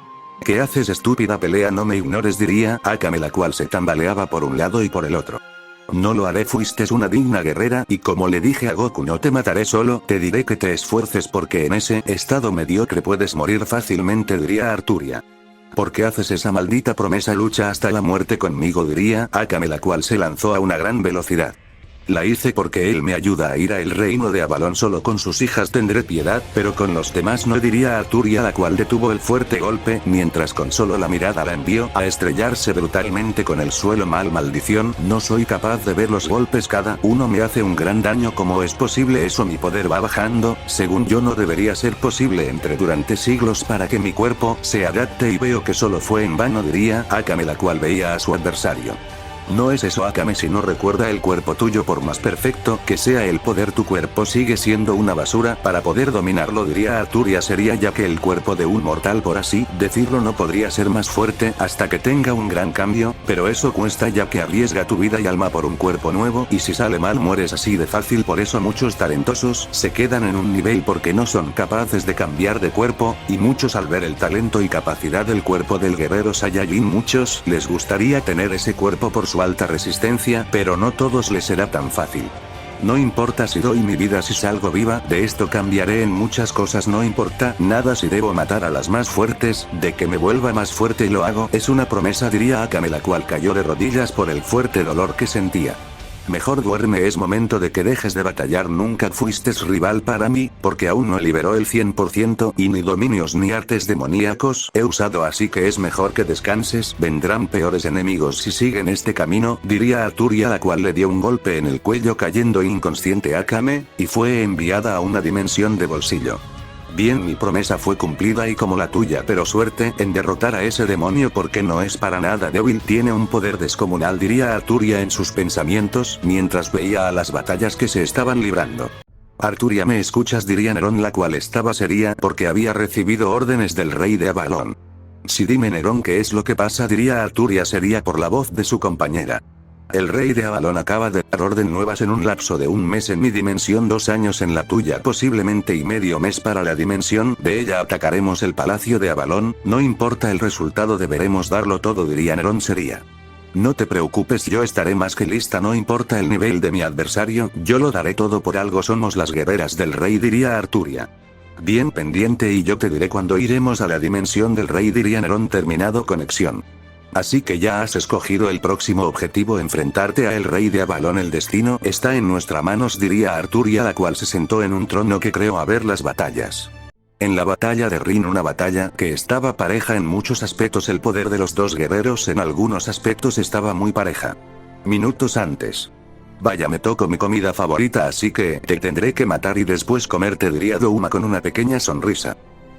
¿Qué haces, estúpida pelea? No me ignores, diría Akame, la cual se tambaleaba por un lado y por el otro. No lo haré, fuiste una digna guerrera, y como le dije a Goku, no te mataré, solo te diré que te esfuerces porque en ese estado mediocre puedes morir fácilmente, diría Arturia. ¿Por qué haces esa maldita promesa? Lucha hasta la muerte conmigo, diría Akame, la cual se lanzó a una gran velocidad. La hice porque él me ayuda a ir a el reino de Avalon, solo con sus hijas tendré piedad, pero con los demás no, diría Arturia, la cual detuvo el fuerte golpe, mientras con solo la mirada la envió a estrellarse brutalmente con el suelo. Maldición, no soy capaz de ver los golpes, cada uno me hace un gran daño. ¿Cómo es posible eso? Mi poder va bajando, según yo no debería ser posible durante siglos para que mi cuerpo se adapte y veo que solo fue en vano, diría Akame, la cual veía a su adversario. No es eso, Akame, si no recuerda el cuerpo tuyo, por más perfecto que sea el poder, tu cuerpo sigue siendo una basura. Para poder dominarlo, diría Arturia, sería ya que el cuerpo de un mortal, por así decirlo, no podría ser más fuerte hasta que tenga un gran cambio, pero eso cuesta ya que arriesga tu vida y alma por un cuerpo nuevo, y si sale mal mueres así de fácil. Por eso muchos talentosos se quedan en un nivel porque no son capaces de cambiar de cuerpo, y muchos al ver el talento y capacidad del cuerpo del guerrero Saiyajin, muchos les gustaría tener ese cuerpo por su alta resistencia, pero no todos les será tan fácil. No importa si doy mi vida, si salgo viva de esto, cambiaré en muchas cosas, no importa nada si debo matar a las más fuertes, de que me vuelva más fuerte y lo hago, es una promesa, diría Akame, la cual cayó de rodillas por el fuerte dolor que sentía. Mejor duerme, es momento de que dejes de batallar, nunca fuiste rival para mí, porque aún no liberó el 100%, y ni dominios ni artes demoníacos he usado, así que es mejor que descanses, vendrán peores enemigos si siguen este camino, diría Arturia, la cual le dio un golpe en el cuello cayendo inconsciente Akame, y fue enviada a una dimensión de bolsillo. Bien, mi promesa fue cumplida y como la tuya, pero suerte en derrotar a ese demonio porque no es para nada débil, tiene un poder descomunal, diría Arturia en sus pensamientos, mientras veía a las batallas que se estaban librando. Arturia, ¿me escuchas? Diría Nerón, la cual estaba seria porque había recibido órdenes del rey de Avalon. Sí, dime Nerón, ¿qué es lo que pasa? Diría Arturia seria por la voz de su compañera. El rey de Avalon acaba de dar orden nuevas en un lapso de un mes en mi dimensión, 2 años en la tuya, posiblemente y medio mes para la dimensión de ella. Atacaremos el palacio de Avalon, no importa el resultado, deberemos darlo todo, diría Nerón seria. No te preocupes, yo estaré más que lista, no importa el nivel de mi adversario, yo lo daré todo, por algo somos las guerreras del rey, diría Arturia. Bien pendiente y yo te diré cuando iremos a la dimensión del rey, diría Nerón terminado conexión. Así que ya has escogido el próximo objetivo, enfrentarte a el rey de Avalon, el destino está en nuestras manos, diría Arturia, la cual se sentó en un trono que creó a ver las batallas. En la batalla de Rin, una batalla que estaba pareja en muchos aspectos, el poder de los dos guerreros en algunos aspectos estaba muy pareja. Minutos antes. Vaya, me tocó mi comida favorita, así que te tendré que matar y después comerte, diría Douma con una pequeña sonrisa.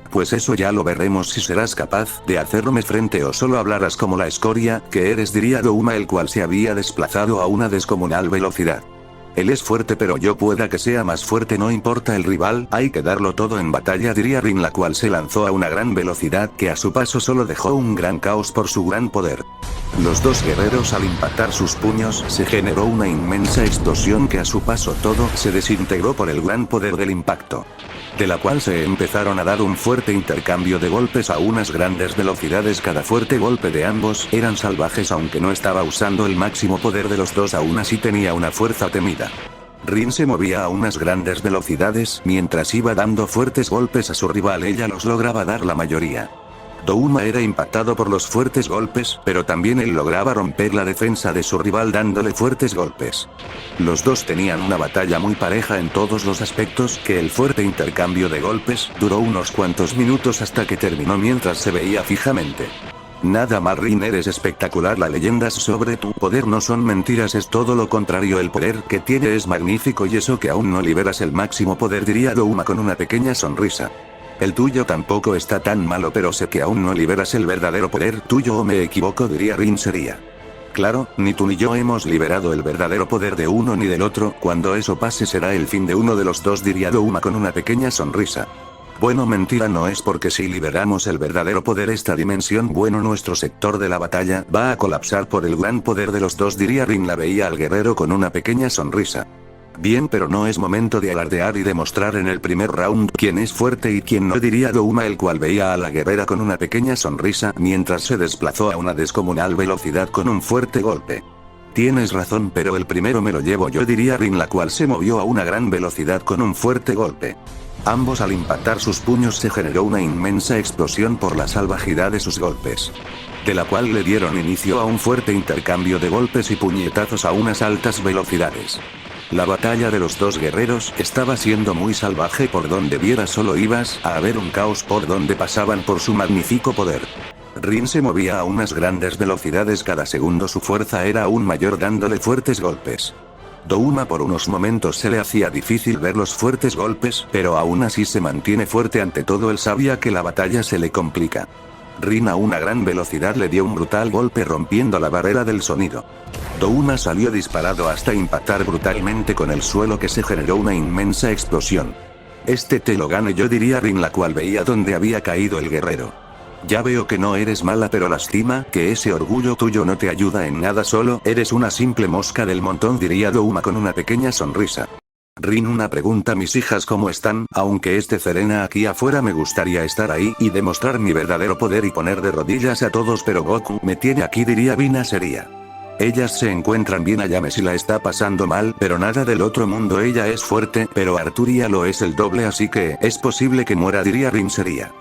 Pues eso ya lo veremos, si serás capaz de hacerme frente o solo hablarás como la escoria que eres, diría Douma, el cual se había desplazado a una descomunal velocidad. Él es fuerte, pero yo pueda que sea más fuerte, no importa el rival, hay que darlo todo en batalla, diría Rin, la cual se lanzó a una gran velocidad que a su paso solo dejó un gran caos por su gran poder. Los dos guerreros al impactar sus puños se generó una inmensa explosión que a su paso todo se desintegró por el gran poder del impacto. De la cual se empezaron a dar un fuerte intercambio de golpes a unas grandes velocidades, cada fuerte golpe de ambos eran salvajes, aunque no estaba usando el máximo poder de los dos, aún así tenía una fuerza temida. Rin se movía a unas grandes velocidades mientras iba dando fuertes golpes a su rival, ella los lograba dar la mayoría. Douma era impactado por los fuertes golpes, pero también él lograba romper la defensa de su rival dándole fuertes golpes. Los dos tenían una batalla muy pareja en todos los aspectos, que el fuerte intercambio de golpes duró unos cuantos minutos hasta que terminó mientras se veía fijamente. Nada mal, Rin, eres espectacular. Las leyendas sobre tu poder no son mentiras, es todo lo contrario. El poder que tiene es magnífico y eso que aún no liberas el máximo poder, diría Douma con una pequeña sonrisa. El tuyo tampoco está tan malo, pero sé que aún no liberas el verdadero poder tuyo, o me equivoco, diría Rin seria. Claro, ni tú ni yo hemos liberado el verdadero poder de uno ni del otro, cuando eso pase será el fin de uno de los dos, diría Douma con una pequeña sonrisa. Bueno, mentira no es, porque si liberamos el verdadero poder esta dimensión, bueno, nuestro sector de la batalla va a colapsar por el gran poder de los dos, diría Rin. La veía al guerrero con una pequeña sonrisa. Bien, pero no es momento de alardear y demostrar en el primer round quién es fuerte y quién no, diría Douma, el cual veía a la guerrera con una pequeña sonrisa mientras se desplazó a una descomunal velocidad con un fuerte golpe. Tienes razón, pero el primero me lo llevo yo, diría Rin, la cual se movió a una gran velocidad con un fuerte golpe. Ambos, al impactar sus puños, se generó una inmensa explosión por la salvajidad de sus golpes, de la cual le dieron inicio a un fuerte intercambio de golpes y puñetazos a unas altas velocidades. La batalla de los dos guerreros estaba siendo muy salvaje. Por donde viera solo ibas a ver un caos por donde pasaban por su magnífico poder. Rin se movía a unas grandes velocidades, cada segundo su fuerza era aún mayor dándole fuertes golpes. Douma por unos momentos se le hacía difícil ver los fuertes golpes, pero aún así se mantiene fuerte ante todo. Él sabía que la batalla se le complica. Rin a una gran velocidad le dio un brutal golpe rompiendo la barrera del sonido. Douma salió disparado hasta impactar brutalmente con el suelo, que se generó una inmensa explosión. Este te lo gane yo, diría Rin, la cual veía donde había caído el guerrero. Ya veo que no eres mala, pero lastima que ese orgullo tuyo no te ayuda en nada, solo eres una simple mosca del montón, diría Douma con una pequeña sonrisa. Rin, una pregunta, mis hijas cómo están, aunque esté Serena aquí afuera me gustaría estar ahí y demostrar mi verdadero poder y poner de rodillas a todos, pero Goku me tiene aquí, diría Vina seria. Ellas se encuentran bien, Ayame si la está pasando mal, pero nada del otro mundo. Ella es fuerte, pero Arturia lo es el doble, así que es posible que muera, diría Rin seria.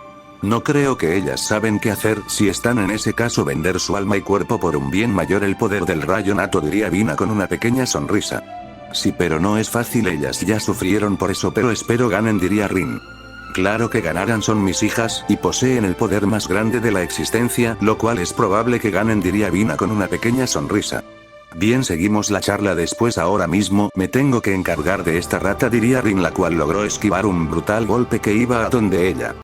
No creo que ellas saben qué hacer, si están en ese caso vender su alma y cuerpo por un bien mayor, el poder del rayo nato, diría Vina con una pequeña sonrisa. Sí, pero no es fácil, ellas ya sufrieron por eso, pero espero ganen, diría Rin. Claro que ganarán, son mis hijas, y poseen el poder más grande de la existencia, lo cual es probable que ganen, diría Vina con una pequeña sonrisa. Bien, seguimos la charla después. Ahora mismo me tengo que encargar de esta rata, diría Rin, la cual logró esquivar un brutal golpe que iba a donde ella.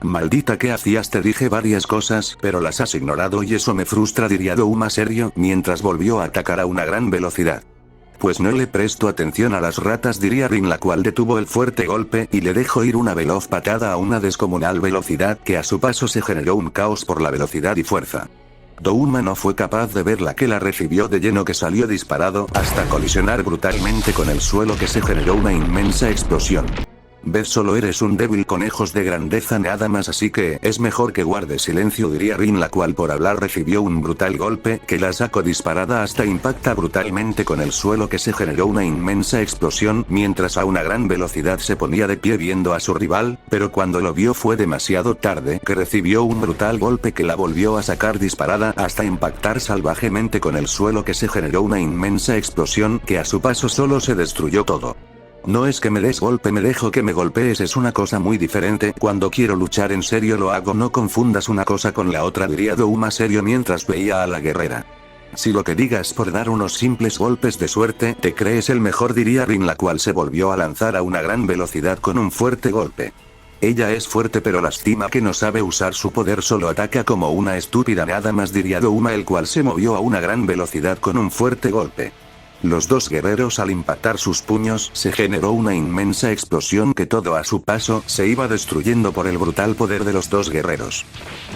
Maldita, ¿qué hacías? Te dije varias cosas, pero las has ignorado y eso me frustra, diría Douma serio, mientras volvió a atacar a una gran velocidad. Pues no le presto atención a las ratas, diría Rin, la cual detuvo el fuerte golpe y le dejó ir una veloz patada a una descomunal velocidad, que a su paso se generó un caos por la velocidad y fuerza. Douma no fue capaz de ver la que la recibió de lleno, que salió disparado hasta colisionar brutalmente con el suelo, que se generó una inmensa explosión. Ves, solo eres un débil con ojos de grandeza nada más, así que es mejor que guardes silencio, diría Rin, la cual por hablar recibió un brutal golpe que la sacó disparada hasta impacta brutalmente con el suelo, que se generó una inmensa explosión mientras a una gran velocidad se ponía de pie viendo a su rival, pero cuando lo vio fue demasiado tarde, que recibió un brutal golpe que la volvió a sacar disparada hasta impactar salvajemente con el suelo, que se generó una inmensa explosión que a su paso solo se destruyó todo. No es que me des golpe, me dejo que me golpees, es una cosa muy diferente. Cuando quiero luchar en serio lo hago, no confundas una cosa con la otra, diría Douma serio mientras veía a la guerrera. Si lo que digas por dar unos simples golpes de suerte, te crees el mejor, diría Rin, la cual se volvió a lanzar a una gran velocidad con un fuerte golpe. Ella es fuerte, pero lastima que no sabe usar su poder, solo ataca como una estúpida nada más, diría Douma, el cual se movió a una gran velocidad con un fuerte golpe. Los dos guerreros, al impactar sus puños, se generó una inmensa explosión que todo a su paso se iba destruyendo por el brutal poder de los dos guerreros,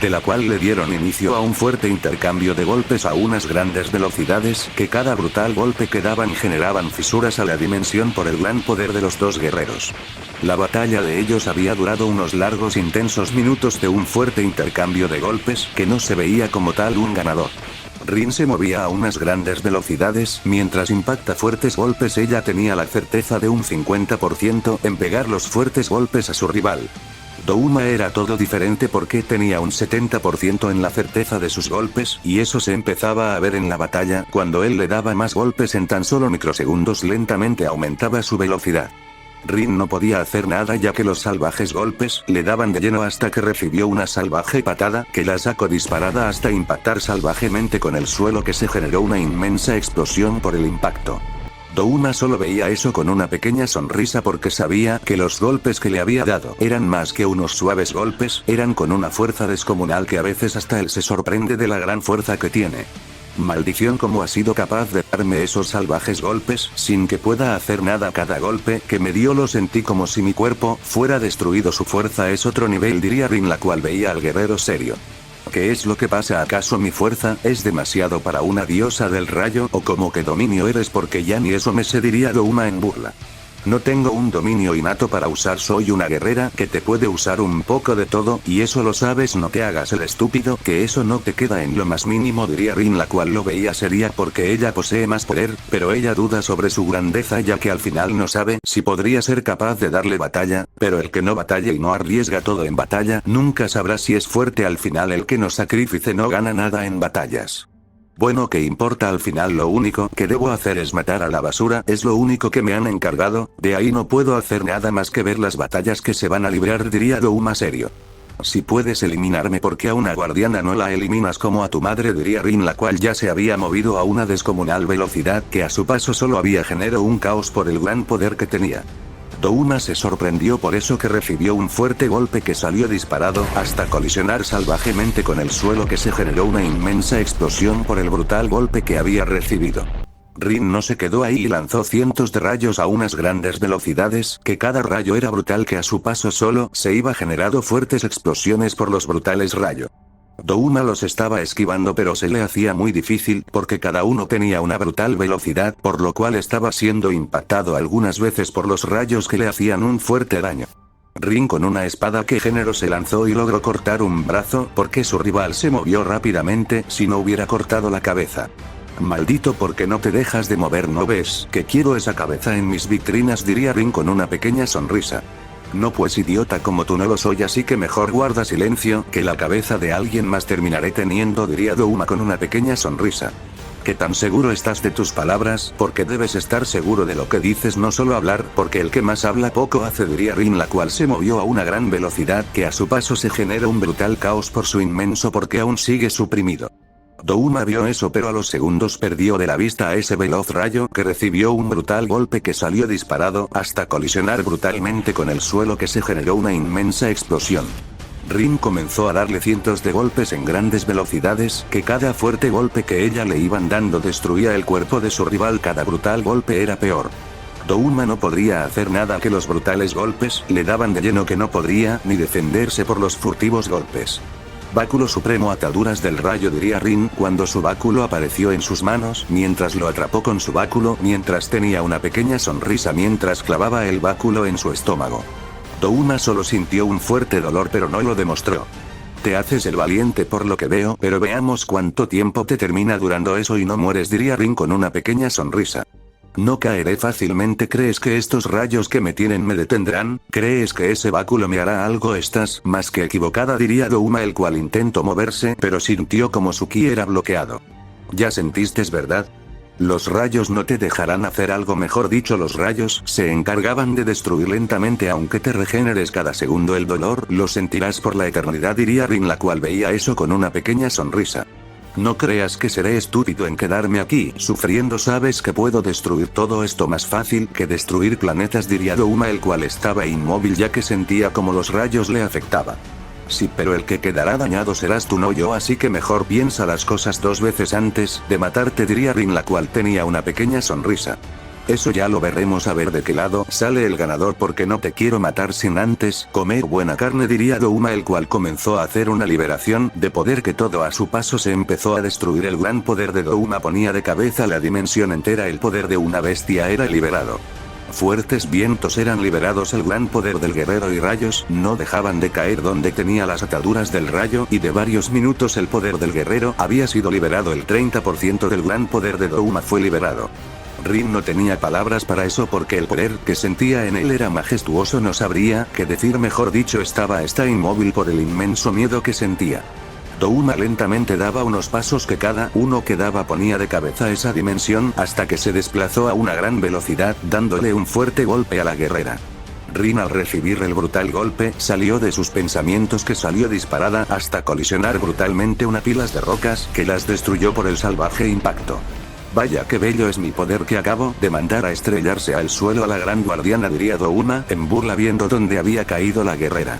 de la cual le dieron inicio a un fuerte intercambio de golpes a unas grandes velocidades, que cada brutal golpe que daban generaban fisuras a la dimensión por el gran poder de los dos guerreros. La batalla de ellos había durado unos largos intensos minutos de un fuerte intercambio de golpes que no se veía como tal un ganador. Rin se movía a unas grandes velocidades, mientras impacta fuertes golpes. Ella tenía la certeza de un 50% en pegar los fuertes golpes a su rival. Douma era todo diferente porque tenía un 70% en la certeza de sus golpes, y eso se empezaba a ver en la batalla, cuando él le daba más golpes en tan solo microsegundos lentamente aumentaba su velocidad. Rin no podía hacer nada ya que los salvajes golpes le daban de lleno hasta que recibió una salvaje patada que la sacó disparada hasta impactar salvajemente con el suelo, que se generó una inmensa explosión por el impacto. Douma solo veía eso con una pequeña sonrisa porque sabía que los golpes que le había dado eran más que unos suaves golpes, eran con una fuerza descomunal que a veces hasta él se sorprende de la gran fuerza que tiene. Maldición, ¿cómo ha sido capaz de darme esos salvajes golpes sin que pueda hacer nada? Cada golpe que me dio lo sentí como si mi cuerpo fuera destruido. Su fuerza es otro nivel, diría Rin, la cual veía al guerrero serio. ¿Qué es lo que pasa? ¿Acaso mi fuerza es demasiado para una diosa del rayo? ¿O como que dominio eres? Porque ya ni eso me sé, diría Douma en burla. No tengo un dominio innato para usar, soy una guerrera que te puede usar un poco de todo, y eso lo sabes, no te hagas el estúpido, que eso no te queda en lo más mínimo, diría Rin, la cual lo veía seria porque ella posee más poder, pero ella duda sobre su grandeza ya que al final no sabe si podría ser capaz de darle batalla, pero el que no batalla y no arriesga todo en batalla, nunca sabrá si es fuerte. Al final el que no sacrifice no gana nada en batallas. Bueno, ¿qué importa? Al final lo único que debo hacer es matar a la basura, es lo único que me han encargado, de ahí no puedo hacer nada más que ver las batallas que se van a librar, diría Douma serio. Si puedes eliminarme, porque a una guardiana no la eliminas como a tu madre, diría Rin, la cual ya se había movido a una descomunal velocidad que a su paso solo había generado un caos por el gran poder que tenía. Douma se sorprendió por eso que recibió un fuerte golpe que salió disparado hasta colisionar salvajemente con el suelo, que se generó una inmensa explosión por el brutal golpe que había recibido. Rin no se quedó ahí y lanzó cientos de rayos a unas grandes velocidades, que cada rayo era brutal, que a su paso solo se iba generando fuertes explosiones por los brutales rayos. Douma los estaba esquivando, pero se le hacía muy difícil porque cada uno tenía una brutal velocidad, por lo cual estaba siendo impactado algunas veces por los rayos que le hacían un fuerte daño. Rin con una espada que género se lanzó y logró cortar un brazo porque su rival se movió rápidamente, si no hubiera cortado la cabeza. Maldito, porque no te dejas de mover, ¿no ves que quiero esa cabeza en mis vitrinas?, diría Rin con una pequeña sonrisa. No, pues idiota, como tú no lo soy, así que mejor guarda silencio, que la cabeza de alguien más terminaré teniendo, diría Douma con una pequeña sonrisa. ¿Qué tan seguro estás de tus palabras? Porque debes estar seguro de lo que dices, no solo hablar, porque el que más habla poco hace, diría Rin, la cual se movió a una gran velocidad que a su paso se genera un brutal caos por su inmenso porque aún sigue suprimido. Douma vio eso, pero a los segundos perdió de la vista a ese veloz rayo que recibió un brutal golpe que salió disparado hasta colisionar brutalmente con el suelo, que se generó una inmensa explosión. Rin comenzó a darle cientos de golpes en grandes velocidades, que cada fuerte golpe que ella le iban dando destruía el cuerpo de su rival, cada brutal golpe era peor. Douma no podría hacer nada, que los brutales golpes le daban de lleno, que no podría ni defenderse por los furtivos golpes. Báculo supremo, ataduras del rayo, diría Rin cuando su báculo apareció en sus manos, mientras lo atrapó con su báculo, mientras tenía una pequeña sonrisa mientras clavaba el báculo en su estómago. Douma solo sintió un fuerte dolor, pero no lo demostró. Te haces el valiente por lo que veo, pero veamos cuánto tiempo te termina durando eso y no mueres, diría Rin con una pequeña sonrisa. No caeré fácilmente. ¿Crees que estos rayos que me tienen me detendrán? ¿Crees que ese báculo me hará algo? Estás más que equivocada, diría Douma, el cual intentó moverse, pero sintió como su ki era bloqueado. ¿Ya sentiste, verdad? Los rayos no te dejarán hacer algo, mejor dicho, los rayos se encargaban de destruir lentamente, aunque te regeneres cada segundo. El dolor lo sentirás por la eternidad, diría Rin, la cual veía eso con una pequeña sonrisa. No creas que seré estúpido en quedarme aquí sufriendo, sabes que puedo destruir todo esto más fácil que destruir planetas, diría Douma, el cual estaba inmóvil ya que sentía como los rayos le afectaban. Sí, pero el que quedará dañado serás tú, no yo, así que mejor piensa las cosas dos veces antes de matarte, diría Rin, la cual tenía una pequeña sonrisa. Eso ya lo veremos, a ver de qué lado sale el ganador, porque no te quiero matar sin antes comer buena carne, diría Douma, el cual comenzó a hacer una liberación de poder que todo a su paso se empezó a destruir. El gran poder de Douma ponía de cabeza la dimensión entera, el poder de una bestia era liberado. Fuertes vientos eran liberados, el gran poder del guerrero y rayos no dejaban de caer donde tenía las ataduras del rayo, y de varios minutos el poder del guerrero había sido liberado, el 30% del gran poder de Douma fue liberado. Rin no tenía palabras para eso porque el poder que sentía en él era majestuoso, no sabría qué decir, mejor dicho, está inmóvil por el inmenso miedo que sentía. Douma lentamente daba unos pasos que cada uno que daba ponía de cabeza a esa dimensión hasta que se desplazó a una gran velocidad dándole un fuerte golpe a la guerrera. Rin al recibir el brutal golpe salió de sus pensamientos que salió disparada hasta colisionar brutalmente una pilas de rocas que las destruyó por el salvaje impacto. Vaya qué bello es mi poder que acabo de mandar a estrellarse al suelo a la gran guardiana, diría Douma en burla viendo dónde había caído la guerrera.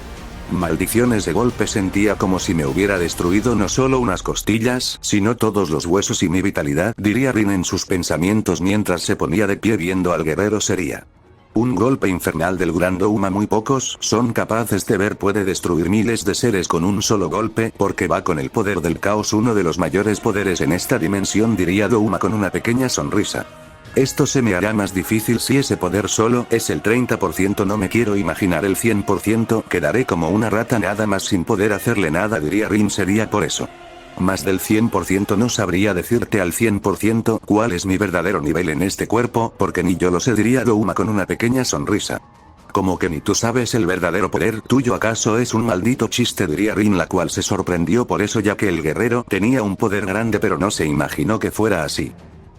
Maldiciones, de golpe sentía como si me hubiera destruido no solo unas costillas, sino todos los huesos y mi vitalidad, diría Rin en sus pensamientos mientras se ponía de pie viendo al guerrero. Sería un golpe infernal del gran Douma. Muy pocos son capaces de ver, puede destruir miles de seres con un solo golpe, porque va con el poder del caos, uno de los mayores poderes en esta dimensión, diría Douma con una pequeña sonrisa. Esto se me hará más difícil si ese poder solo es el 30%, no me quiero imaginar el 100%, quedaré como una rata nada más sin poder hacerle nada, diría Rin. Sería por eso. Más del 100% no sabría decirte al 100% cuál es mi verdadero nivel en este cuerpo, porque ni yo lo sé, diría Douma con una pequeña sonrisa. Como que ni tú sabes el verdadero poder tuyo, ¿acaso es un maldito chiste?, diría Rin, la cual se sorprendió por eso, ya que el guerrero tenía un poder grande pero no se imaginó que fuera así.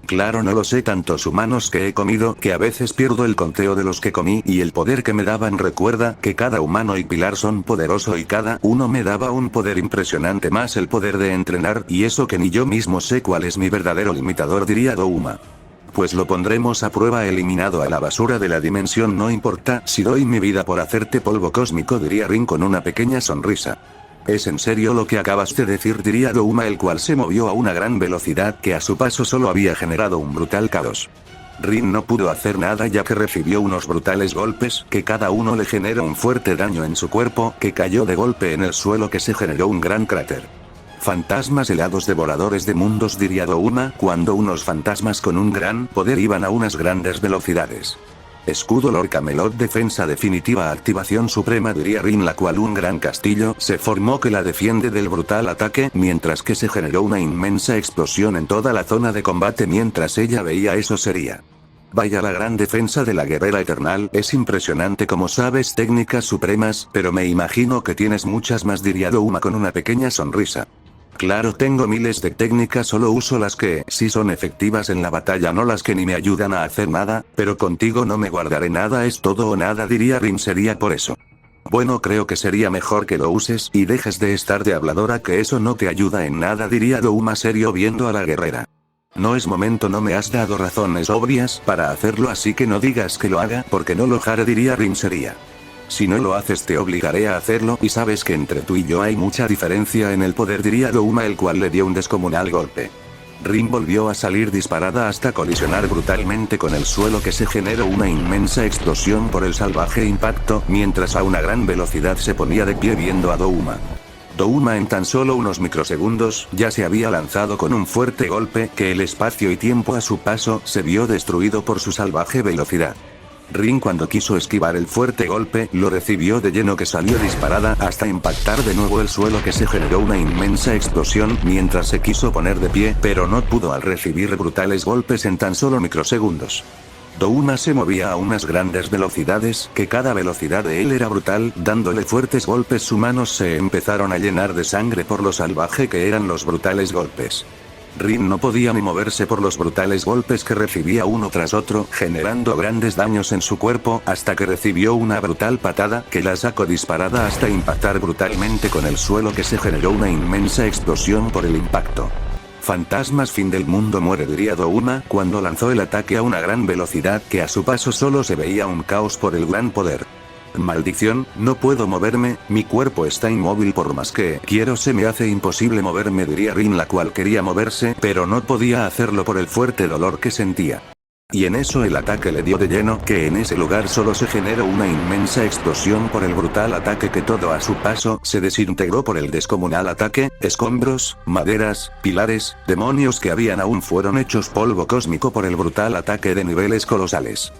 Claro, no lo sé, tantos humanos que he comido que a veces pierdo el conteo de los que comí y el poder que me daban. Recuerda que cada humano y pilar son poderoso y cada uno me daba un poder impresionante, más el poder de entrenar, y eso que ni yo mismo sé cuál es mi verdadero limitador, diría Douma. Pues lo pondremos a prueba, eliminado a la basura de la dimensión, no importa si doy mi vida por hacerte polvo cósmico, diría Rin con una pequeña sonrisa. ¿Es en serio lo que acabas de decir?, diría Douma, el cual se movió a una gran velocidad que a su paso solo había generado un brutal caos. Rin no pudo hacer nada ya que recibió unos brutales golpes que cada uno le generó un fuerte daño en su cuerpo, que cayó de golpe en el suelo, que se generó un gran cráter. Fantasmas helados devoradores de mundos, diría Douma, cuando unos fantasmas con un gran poder iban a unas grandes velocidades. Escudo Lord Camelot, defensa definitiva, activación suprema, diría Rin, la cual un gran castillo se formó que la defiende del brutal ataque, mientras que se generó una inmensa explosión en toda la zona de combate mientras ella veía eso. Sería. Vaya, la gran defensa de la guerrera eternal, es impresionante como sabes técnicas supremas, pero me imagino que tienes muchas más, diría Douma con una pequeña sonrisa. Claro, tengo miles de técnicas, solo uso las que sí son efectivas en la batalla, no las que ni me ayudan a hacer nada, pero contigo no me guardaré nada, es todo o nada, diría Rin. Sería por eso. Bueno, creo que sería mejor que lo uses y dejes de estar de habladora, que eso no te ayuda en nada, diría Douma serio viendo a la guerrera. No es momento, no me has dado razones obvias para hacerlo, así que no digas que lo haga, porque no lo haré, diría Rin. Sería. Si no lo haces te obligaré a hacerlo, y sabes que entre tú y yo hay mucha diferencia en el poder, diría Douma, el cual le dio un descomunal golpe. Rin volvió a salir disparada hasta colisionar brutalmente con el suelo, que se generó una inmensa explosión por el salvaje impacto, mientras a una gran velocidad se ponía de pie viendo a Douma. Douma en tan solo unos microsegundos ya se había lanzado con un fuerte golpe que el espacio y tiempo a su paso se vio destruido por su salvaje velocidad. Rin, cuando quiso esquivar el fuerte golpe, lo recibió de lleno, que salió disparada hasta impactar de nuevo el suelo, que se generó una inmensa explosión mientras se quiso poner de pie, pero no pudo al recibir brutales golpes en tan solo microsegundos. Douma se movía a unas grandes velocidades, que cada velocidad de él era brutal, dándole fuertes golpes. Sus manos se empezaron a llenar de sangre por lo salvaje que eran los brutales golpes. Rin no podía ni moverse por los brutales golpes que recibía uno tras otro, generando grandes daños en su cuerpo, hasta que recibió una brutal patada que la sacó disparada hasta impactar brutalmente con el suelo, que se generó una inmensa explosión por el impacto. Fantasmas, fin del mundo, muere, diría Douma, cuando lanzó el ataque a una gran velocidad que a su paso solo se veía un caos por el gran poder. Maldición, no puedo moverme, mi cuerpo está inmóvil, por más que quiero se me hace imposible moverme, diría Rin, la cual quería moverse, pero no podía hacerlo por el fuerte dolor que sentía. Y en eso el ataque le dio de lleno, que en ese lugar solo se generó una inmensa explosión por el brutal ataque, que todo a su paso se desintegró por el descomunal ataque. Escombros, maderas, pilares, demonios que habían aún fueron hechos polvo cósmico por el brutal ataque de niveles colosales.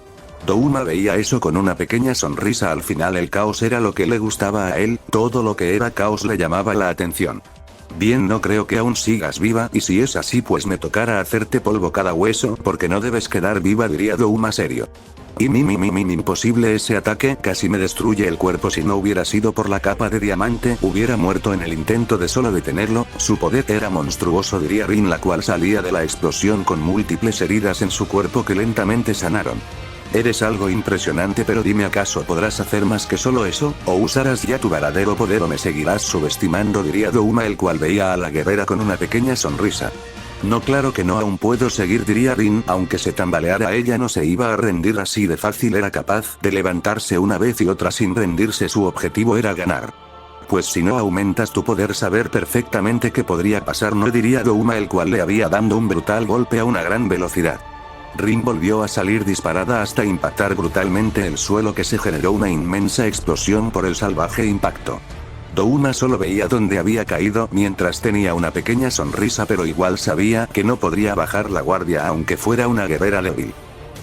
Douma veía eso con una pequeña sonrisa. Al final el caos era lo que le gustaba a él, todo lo que era caos le llamaba la atención. Bien, no creo que aún sigas viva, y si es así pues me tocará hacerte polvo cada hueso, porque no debes quedar viva, diría Douma serio. Y imposible ese ataque, casi me destruye el cuerpo. Si no hubiera sido por la capa de diamante, hubiera muerto en el intento de solo detenerlo. Su poder era monstruoso, diría Rin, la cual salía de la explosión con múltiples heridas en su cuerpo que lentamente sanaron. Eres algo impresionante, pero dime, ¿acaso podrás hacer más que solo eso? ¿O usarás ya tu verdadero poder o me seguirás subestimando?, diría Douma, el cual veía a la guerrera con una pequeña sonrisa. No, claro que no, aún puedo seguir, diría Rin. Aunque se tambaleara, ella no se iba a rendir así de fácil. Era capaz de levantarse una vez y otra sin rendirse. Su objetivo era ganar. Pues si no aumentas tu poder, saber perfectamente qué podría pasar, no, diría Douma, el cual le había dado un brutal golpe a una gran velocidad. Rin volvió a salir disparada hasta impactar brutalmente el suelo, que se generó una inmensa explosión por el salvaje impacto. Douma solo veía dónde había caído mientras tenía una pequeña sonrisa, pero igual sabía que no podría bajar la guardia aunque fuera una guerrera débil.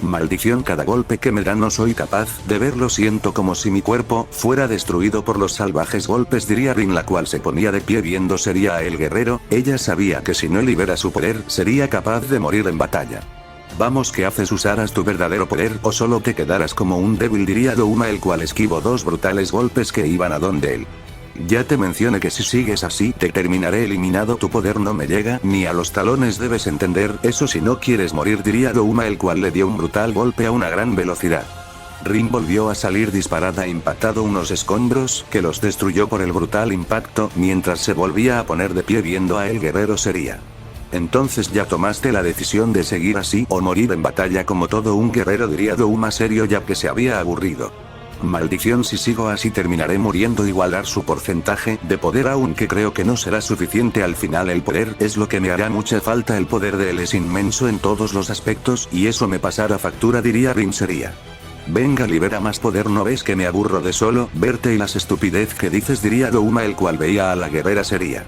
Maldición, cada golpe que me da no soy capaz de verlo, siento como si mi cuerpo fuera destruido por los salvajes golpes, diría Rin, la cual se ponía de pie viendo seria a el guerrero. Ella sabía que si no libera su poder, sería capaz de morir en batalla. Vamos, ¿qué haces? ¿Usarás tu verdadero poder o solo te quedarás como un débil?, diría Douma, el cual esquivó dos brutales golpes que iban a donde él. Ya te mencioné que si sigues así te terminaré eliminado. Tu poder no me llega ni a los talones, debes entender eso si no quieres morir, diría Douma, el cual le dio un brutal golpe a una gran velocidad. Rin volvió a salir disparada, impactado unos escombros que los destruyó por el brutal impacto, mientras se volvía a poner de pie viendo a el guerrero seria. Entonces ya tomaste la decisión de seguir así o morir en batalla como todo un guerrero, diría Douma serio, ya que se había aburrido. Maldición, si sigo así terminaré muriendo. Igualar su porcentaje de poder, aunque creo que no será suficiente al final. El poder es lo que me hará mucha falta. El poder de él es inmenso en todos los aspectos y eso me pasará factura, diría Rin seria. Venga, libera más poder, ¿no ves que me aburro de solo verte y las estupidez que dices?, diría Douma, el cual veía a la guerrera seria.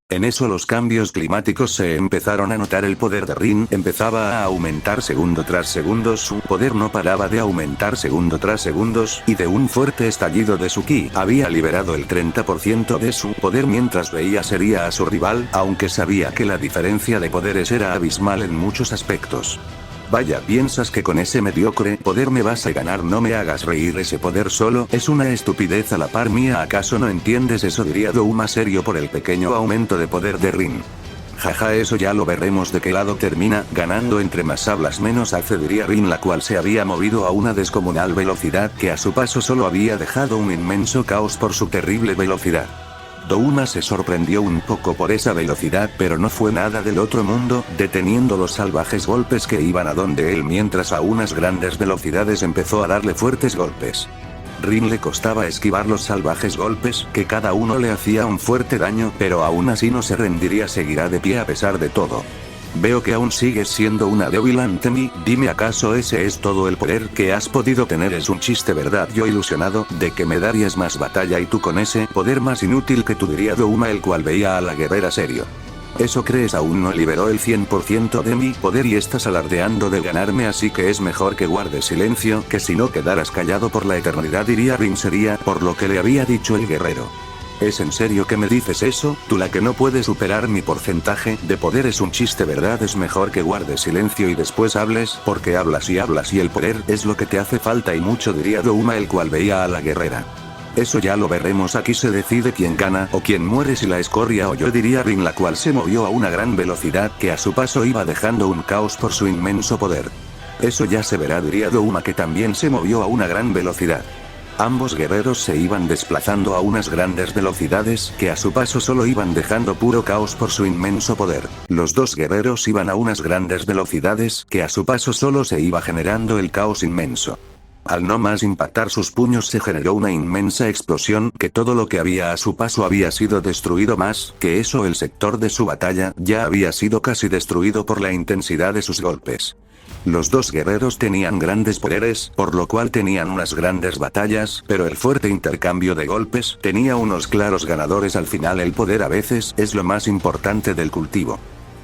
En eso los cambios climáticos se empezaron a notar. El poder de Rin empezaba a aumentar segundo tras segundo, su poder no paraba de aumentar segundo tras segundos, y de un fuerte estallido de su ki, había liberado el 30% de su poder mientras veía seria a su rival, aunque sabía que la diferencia de poderes era abismal en muchos aspectos. Vaya, ¿piensas que con ese mediocre poder me vas a ganar? No me hagas reír, ese poder solo es una estupidez a la par mía. ¿Acaso no entiendes eso?, diría Douma serio por el pequeño aumento de poder de Rin. Jaja, eso ya lo veremos de qué lado termina ganando. Entre más hablas menos hace, diría Rin, la cual se había movido a una descomunal velocidad que a su paso solo había dejado un inmenso caos por su terrible velocidad. Douma se sorprendió un poco por esa velocidad, pero no fue nada del otro mundo, deteniendo los salvajes golpes que iban a donde él, mientras a unas grandes velocidades empezó a darle fuertes golpes. Rin le costaba esquivar los salvajes golpes, que cada uno le hacía un fuerte daño, pero aún así no se rendiría, seguirá de pie a pesar de todo. Veo que aún sigues siendo una débil ante mí. Dime, ¿acaso ese es todo el poder que has podido tener? Es un chiste, ¿verdad? Yo ilusionado de que me darías más batalla y tú con ese poder más inútil que tú, diría Douma, el cual veía a la guerrera serio. ¿Eso crees? Aún no liberó el 100% de mi poder y estás alardeando de ganarme, así que es mejor que guardes silencio, que si no quedarás callado por la eternidad, diría Rin seria, por lo que le había dicho el guerrero. ¿Es en serio que me dices eso? Tú, la que no puede superar mi porcentaje de poder. Es un chiste, ¿verdad? Es mejor que guardes silencio y después hables, porque hablas y el poder es lo que te hace falta y mucho, diría Douma, el cual veía a la guerrera. Eso ya lo veremos, aquí se decide quién gana o quién muere, si la escoria o yo, diría Rin, la cual se movió a una gran velocidad que a su paso iba dejando un caos por su inmenso poder. Eso ya se verá, diría Douma, que también se movió a una gran velocidad. Ambos guerreros se iban desplazando a unas grandes velocidades que a su paso solo iban dejando puro caos por su inmenso poder. Los dos guerreros iban a unas grandes velocidades que a su paso solo se iba generando el caos inmenso. Al no más impactar sus puños se generó una inmensa explosión, que todo lo que había a su paso había sido destruido. Más que eso, el sector de su batalla ya había sido casi destruido por la intensidad de sus golpes. Los dos guerreros tenían grandes poderes, por lo cual tenían unas grandes batallas, pero el fuerte intercambio de golpes tenía unos claros ganadores. Al final el poder a veces es lo más importante del cultivo.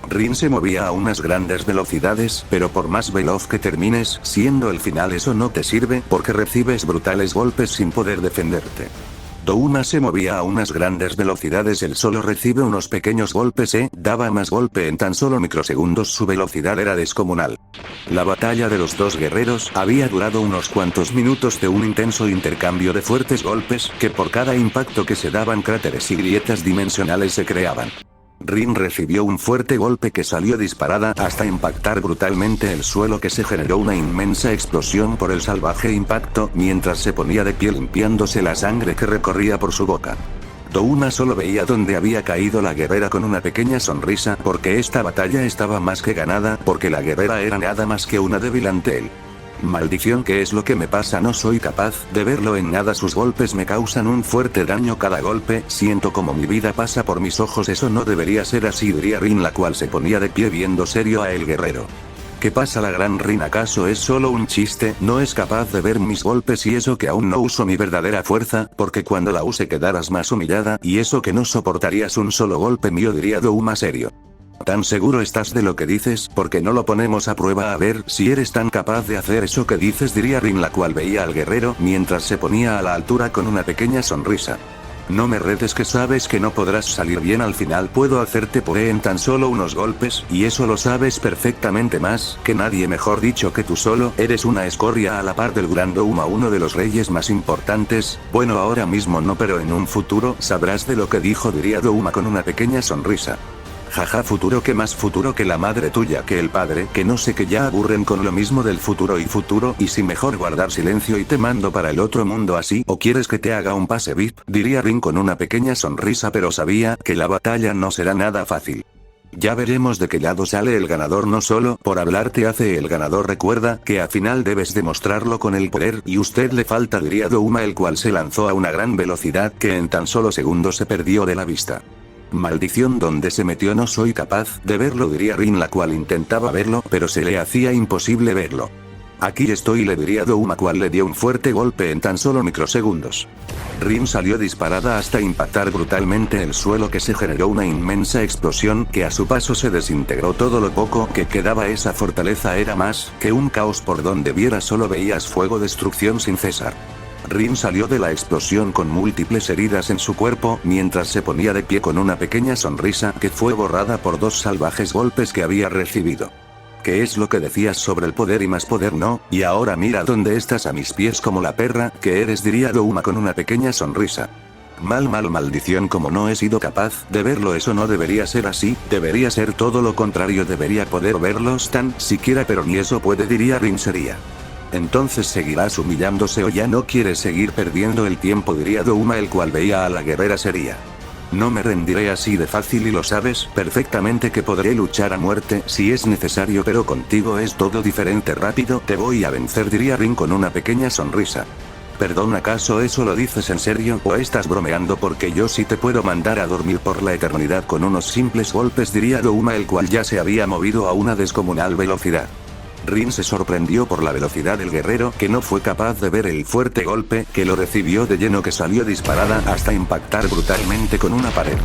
Rin se movía a unas grandes velocidades, pero por más veloz que termines siendo el final, eso no te sirve, porque recibes brutales golpes sin poder defenderte. Douma se movía a unas grandes velocidades, él solo recibe unos pequeños golpes daba más golpe en tan solo microsegundos, su velocidad era descomunal. La batalla de los dos guerreros había durado unos cuantos minutos de un intenso intercambio de fuertes golpes, que por cada impacto que se daban cráteres y grietas dimensionales se creaban. Rin recibió un fuerte golpe que salió disparada hasta impactar brutalmente el suelo, que se generó una inmensa explosión por el salvaje impacto, mientras se ponía de pie limpiándose la sangre que recorría por su boca. Douma solo veía dónde había caído la guerrera con una pequeña sonrisa, porque esta batalla estaba más que ganada, porque la guerrera era nada más que una débil ante él. Maldición, ¿qué es lo que me pasa? No soy capaz de verlo en nada, sus golpes me causan un fuerte daño cada golpe, siento como mi vida pasa por mis ojos, eso no debería ser así, diría Rin, la cual se ponía de pie viendo serio a el guerrero. ¿Qué pasa la gran Rin? ¿Acaso es solo un chiste? ¿No es capaz de ver mis golpes? Y eso que aún no uso mi verdadera fuerza, porque cuando la use quedarás más humillada, y eso que no soportarías un solo golpe mío, diría Douma serio. ¿Tan seguro estás de lo que dices? Porque no lo ponemos a prueba a ver si eres tan capaz de hacer eso que dices, diría Rin, la cual veía al guerrero mientras se ponía a la altura con una pequeña sonrisa. No me retes, que sabes que no podrás salir bien al final, puedo hacerte puré en tan solo unos golpes, y eso lo sabes perfectamente más que nadie, mejor dicho que tú solo, eres una escoria a la par del gran Douma, uno de los reyes más importantes. Bueno, ahora mismo no, pero en un futuro sabrás de lo que dijo, diría Douma con una pequeña sonrisa. Jaja, futuro, que más futuro que la madre tuya, que el padre, que no sé, que ya aburren con lo mismo del futuro, y si mejor guardar silencio y te mando para el otro mundo así, o quieres que te haga un pase VIP, diría Rin con una pequeña sonrisa, pero sabía que la batalla no será nada fácil. Ya veremos de qué lado sale el ganador, no solo por hablar te hace el ganador, recuerda que al final debes demostrarlo con el poder, y usted le falta, diría Douma, el cual se lanzó a una gran velocidad que en tan solo segundos se perdió de la vista. Maldición, ¿dónde se metió? No soy capaz de verlo, diría Rin, la cual intentaba verlo, pero se le hacía imposible verlo. Aquí estoy, le diría Douma, cual le dio un fuerte golpe en tan solo microsegundos. Rin salió disparada hasta impactar brutalmente el suelo, que se generó una inmensa explosión que a su paso se desintegró todo lo poco que quedaba. Esa fortaleza era más que un caos, por donde vieras solo veías fuego, destrucción sin cesar. Rin salió de la explosión con múltiples heridas en su cuerpo, mientras se ponía de pie con una pequeña sonrisa que fue borrada por dos salvajes golpes que había recibido. ¿Qué es lo que decías sobre el poder y más poder? No, y ahora mira dónde estás, a mis pies como la perra que eres, diría Douma con una pequeña sonrisa. Maldición, como no he sido capaz de verlo, eso no debería ser así, debería ser todo lo contrario, debería poder verlos tan siquiera, pero ni eso puede, diría Rin sería. Entonces seguirás humillándose o ya no quieres seguir perdiendo el tiempo, diría Douma, el cual veía a la guerrera seria. No me rendiré así de fácil, y lo sabes perfectamente que podré luchar a muerte si es necesario, pero contigo es todo diferente, rápido te voy a vencer, diría Rin con una pequeña sonrisa. Perdón, ¿acaso eso lo dices en serio o estás bromeando? Porque yo sí te puedo mandar a dormir por la eternidad con unos simples golpes, diría Douma, el cual ya se había movido a una descomunal velocidad. Rin se sorprendió por la velocidad del guerrero, que no fue capaz de ver el fuerte golpe que lo recibió de lleno, que salió disparada hasta impactar brutalmente con una pared.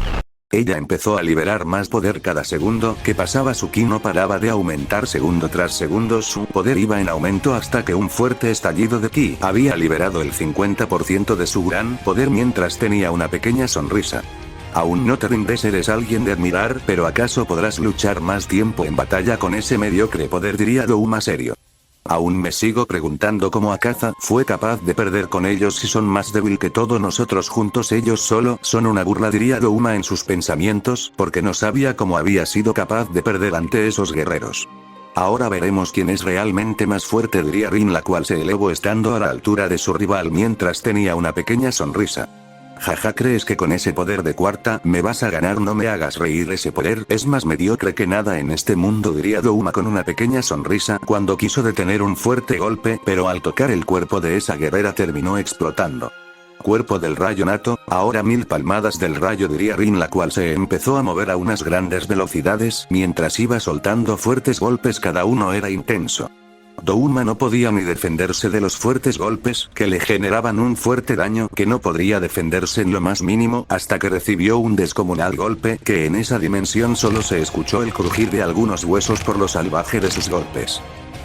Ella empezó a liberar más poder cada segundo que pasaba, su ki no paraba de aumentar segundo tras segundo, su poder iba en aumento hasta que un fuerte estallido de ki había liberado el 50% de su gran poder mientras tenía una pequeña sonrisa. Aún no te rindes, eres alguien de admirar, pero ¿acaso podrás luchar más tiempo en batalla con ese mediocre poder? Diría Douma serio. Aún me sigo preguntando cómo Akaza fue capaz de perder con ellos si son más débil que todos nosotros juntos, ellos solo son una burla, diría Douma en sus pensamientos, porque no sabía cómo había sido capaz de perder ante esos guerreros. Ahora veremos quién es realmente más fuerte, diría Rin, la cual se elevó estando a la altura de su rival mientras tenía una pequeña sonrisa. Jaja, ¿crees que con ese poder de cuarta me vas a ganar? No me hagas reír, ese poder es más mediocre que nada en este mundo, diría Douma con una pequeña sonrisa cuando quiso detener un fuerte golpe, pero al tocar el cuerpo de esa guerrera terminó explotando. Cuerpo del rayo nato, ahora 1000 palmadas del rayo, diría Rin, la cual se empezó a mover a unas grandes velocidades mientras iba soltando fuertes golpes, cada uno era intenso. Douma no podía ni defenderse de los fuertes golpes que le generaban un fuerte daño que no podría defenderse en lo más mínimo, hasta que recibió un descomunal golpe que en esa dimensión solo se escuchó el crujir de algunos huesos por lo salvaje de sus golpes.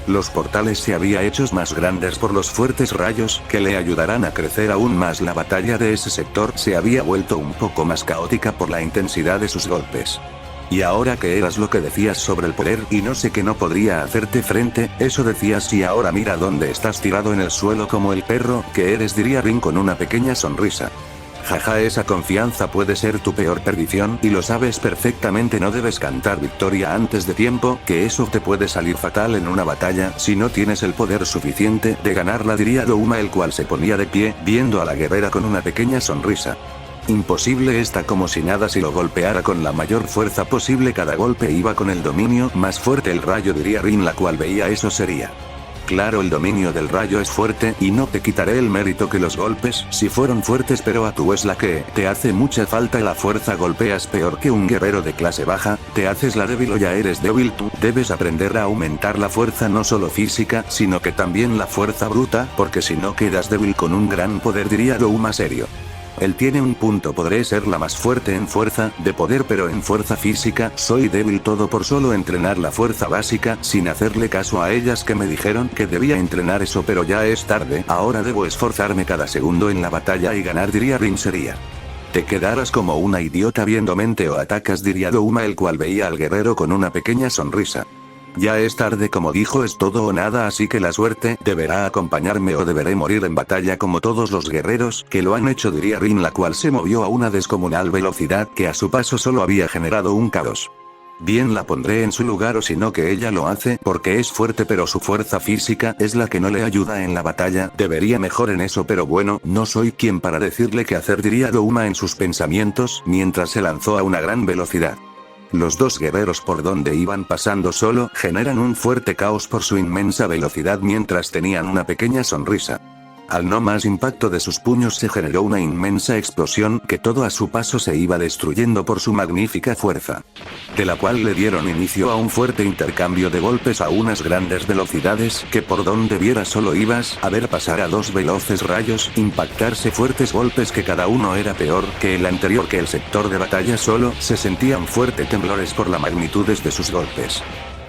Los portales se había hecho más grandes por los fuertes rayos que le ayudarán a crecer aún más. La batalla de ese sector se había vuelto un poco más caótica por la intensidad de sus golpes. Y ahora que eras lo que decías sobre el poder y no sé que no podría hacerte frente, eso decías y ahora mira dónde estás tirado en el suelo como el perro que eres, diría Rin con una pequeña sonrisa. Jaja, esa confianza puede ser tu peor perdición y lo sabes perfectamente. No debes cantar victoria antes de tiempo, que eso te puede salir fatal en una batalla si no tienes el poder suficiente de ganarla, diría Douma, el cual se ponía de pie, viendo a la guerrera con una pequeña sonrisa. Imposible, está como si nada si lo golpeara con la mayor fuerza posible. Cada golpe iba con el dominio más fuerte. El rayo, diría Rin, la cual veía eso sería. Claro, el dominio del rayo es fuerte y no te quitaré el mérito que los golpes si fueron fuertes, pero a tú es la que te hace mucha falta la fuerza. Golpeas peor que un guerrero de clase baja, te haces la débil o ya eres débil. Tú debes aprender a aumentar la fuerza, no solo física, sino que también la fuerza bruta, porque si no quedas débil con un gran poder, diría Douma serio. Él tiene un punto, podré ser la más fuerte en fuerza de poder, pero en fuerza física soy débil, todo por solo entrenar la fuerza básica sin hacerle caso a ellas que me dijeron que debía entrenar eso, pero ya es tarde, ahora debo esforzarme cada segundo en la batalla y ganar, diría Rin sería. Te quedarás como una idiota viéndome o atacas, diría Douma, el cual veía al guerrero con una pequeña sonrisa. Ya es tarde, como dijo, es todo o nada, así que la suerte deberá acompañarme o deberé morir en batalla como todos los guerreros que lo han hecho, diría Rin, la cual se movió a una descomunal velocidad que a su paso solo había generado un caos. Bien, la pondré en su lugar, o si no que ella lo hace porque es fuerte, pero su fuerza física es la que no le ayuda en la batalla. Debería mejor en eso, pero bueno, no soy quien para decirle qué hacer, diría Douma en sus pensamientos mientras se lanzó a una gran velocidad. Los dos guerreros por donde iban pasando solo generan un fuerte caos por su inmensa velocidad mientras tenían una pequeña sonrisa. Al no más impacto de sus puños se generó una inmensa explosión que todo a su paso se iba destruyendo por su magnífica fuerza. De la cual le dieron inicio a un fuerte intercambio de golpes a unas grandes velocidades que por donde viera solo ibas a ver pasar a dos veloces rayos, impactarse fuertes golpes que cada uno era peor que el anterior. Que el sector de batalla solo se sentían fuertes temblores por la magnitudes de sus golpes.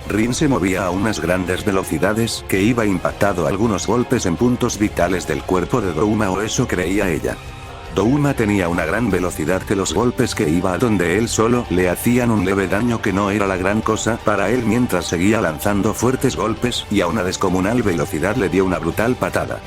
Rin se movía a unas grandes velocidades que iba impactado algunos golpes en puntos vitales del cuerpo de Douma, o eso creía ella. Douma tenía una gran velocidad que los golpes que iba a donde él solo le hacían un leve daño que no era la gran cosa para él mientras seguía lanzando fuertes golpes y a una descomunal velocidad le dio una brutal patada.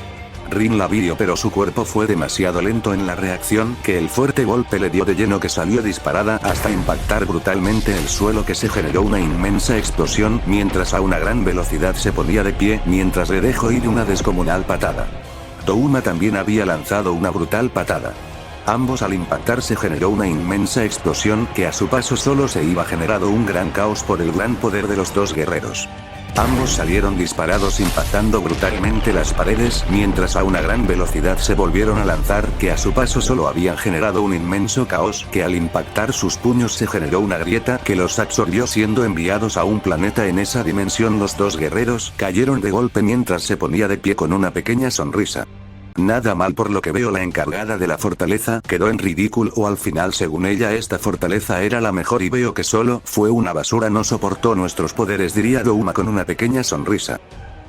Rin la vio, pero su cuerpo fue demasiado lento en la reacción que el fuerte golpe le dio de lleno, que salió disparada hasta impactar brutalmente el suelo, que se generó una inmensa explosión mientras a una gran velocidad se ponía de pie mientras le dejó ir una descomunal patada. Douma también había lanzado una brutal patada. Ambos al impactar se generó una inmensa explosión que a su paso solo se iba generando un gran caos por el gran poder de los dos guerreros. Ambos salieron disparados impactando brutalmente las paredes mientras a una gran velocidad se volvieron a lanzar, que a su paso solo habían generado un inmenso caos que al impactar sus puños se generó una grieta que los absorbió, siendo enviados a un planeta en esa dimensión. Los dos guerreros cayeron de golpe mientras se ponía de pie con una pequeña sonrisa. Nada mal, por lo que veo la encargada de la fortaleza quedó en ridículo, o al final según ella esta fortaleza era la mejor y veo que solo fue una basura, no soportó nuestros poderes, diría Douma con una pequeña sonrisa.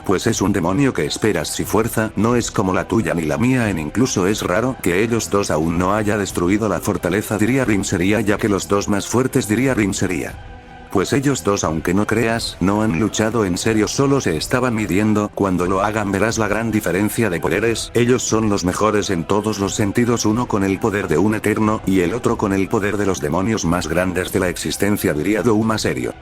Pues es un demonio, que esperas si fuerza no es como la tuya ni la mía, incluso es raro que ellos dos aún no haya destruido la fortaleza, diría Rin sería, ya que los dos más fuertes, diría Rin sería. Pues ellos dos, aunque no creas, no han luchado en serio, solo se estaban midiendo. Cuando lo hagan verás la gran diferencia de poderes. Ellos son los mejores en todos los sentidos, uno con el poder de un eterno y el otro con el poder de los demonios más grandes de la existencia, diría Douma serio.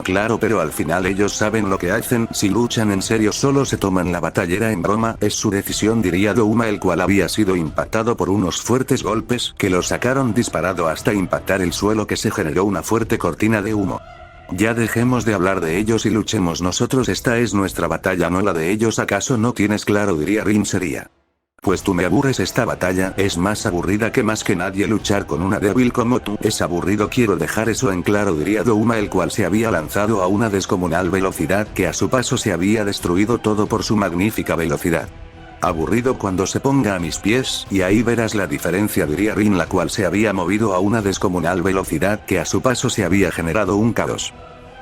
Claro, pero al final ellos saben lo que hacen, si luchan en serio solo se toman la batallera en broma, es su decisión, diría Douma, el cual había sido impactado por unos fuertes golpes que lo sacaron disparado hasta impactar el suelo, que se generó una fuerte cortina de humo. Ya dejemos de hablar de ellos y luchemos nosotros, esta es nuestra batalla, no la de ellos, ¿acaso no tienes claro?, diría Rin sería. Pues tú me aburres, esta batalla es más aburrida que más que nadie luchar con una débil como tú, es aburrido, quiero dejar eso en claro, diría Douma, el cual se había lanzado a una descomunal velocidad que a su paso se había destruido todo por su magnífica velocidad. Aburrido cuando se ponga a mis pies y ahí verás la diferencia, diría Rin, la cual se había movido a una descomunal velocidad que a su paso se había generado un caos.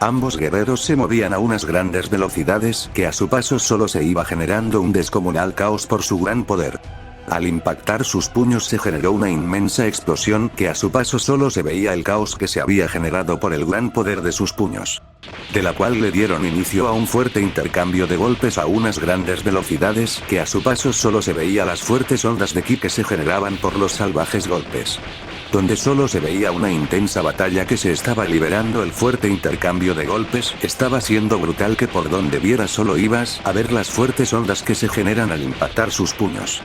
Ambos guerreros se movían a unas grandes velocidades que a su paso solo se iba generando un descomunal caos por su gran poder. Al impactar sus puños se generó una inmensa explosión que a su paso solo se veía el caos que se había generado por el gran poder de sus puños. De la cual le dieron inicio a un fuerte intercambio de golpes a unas grandes velocidades que a su paso solo se veía las fuertes ondas de ki que se generaban por los salvajes golpes. Donde solo se veía una intensa batalla que se estaba liberando. El fuerte intercambio de golpes estaba siendo brutal, que por donde vieras solo ibas a ver las fuertes ondas que se generan al impactar sus puños.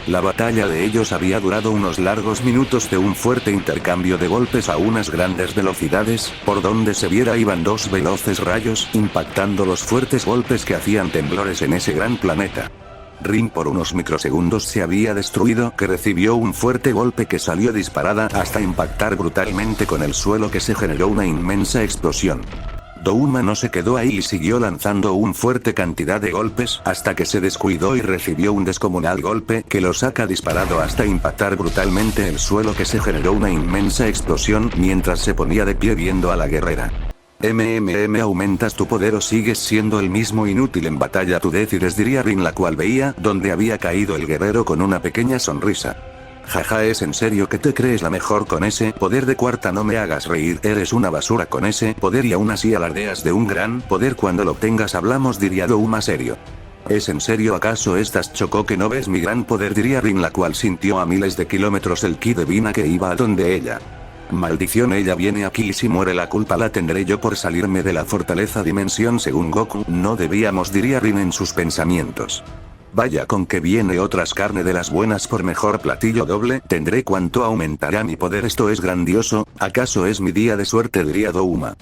La batalla de ellos había durado unos largos minutos de un fuerte intercambio de golpes a unas grandes velocidades, por donde se viera iban dos veloces rayos impactando los fuertes golpes que hacían temblores en ese gran planeta. Rin por unos microsegundos se había destruido, que recibió un fuerte golpe que salió disparada hasta impactar brutalmente con el suelo, que se generó una inmensa explosión. Douma no se quedó ahí y siguió lanzando una fuerte cantidad de golpes hasta que se descuidó y recibió un descomunal golpe que lo saca disparado hasta impactar brutalmente el suelo, que se generó una inmensa explosión mientras se ponía de pie viendo a la guerrera. ¿Aumentas tu poder o sigues siendo el mismo inútil en batalla? Tú decides, diría Rin, la cual veía donde había caído el guerrero con una pequeña sonrisa. Jaja, ¿es en serio que te crees la mejor con ese poder de cuarta? No me hagas reír, eres una basura con ese poder y aún así alardeas de un gran poder. Cuando lo obtengas hablamos, diría Douma serio. ¿Es en serio? ¿Acaso estás choco que no ves mi gran poder? Diría Rin, la cual sintió a miles de kilómetros el ki de Vina que iba a donde ella. Maldición, ella viene aquí y si muere la culpa la tendré yo por salirme de la fortaleza dimensión según Goku. No debíamos, diría Rin en sus pensamientos. Vaya con que viene otras carne de las buenas por mejor platillo doble. Tendré cuánto aumentará mi poder. Esto es grandioso. ¿Acaso es mi día de suerte? Diría Douma.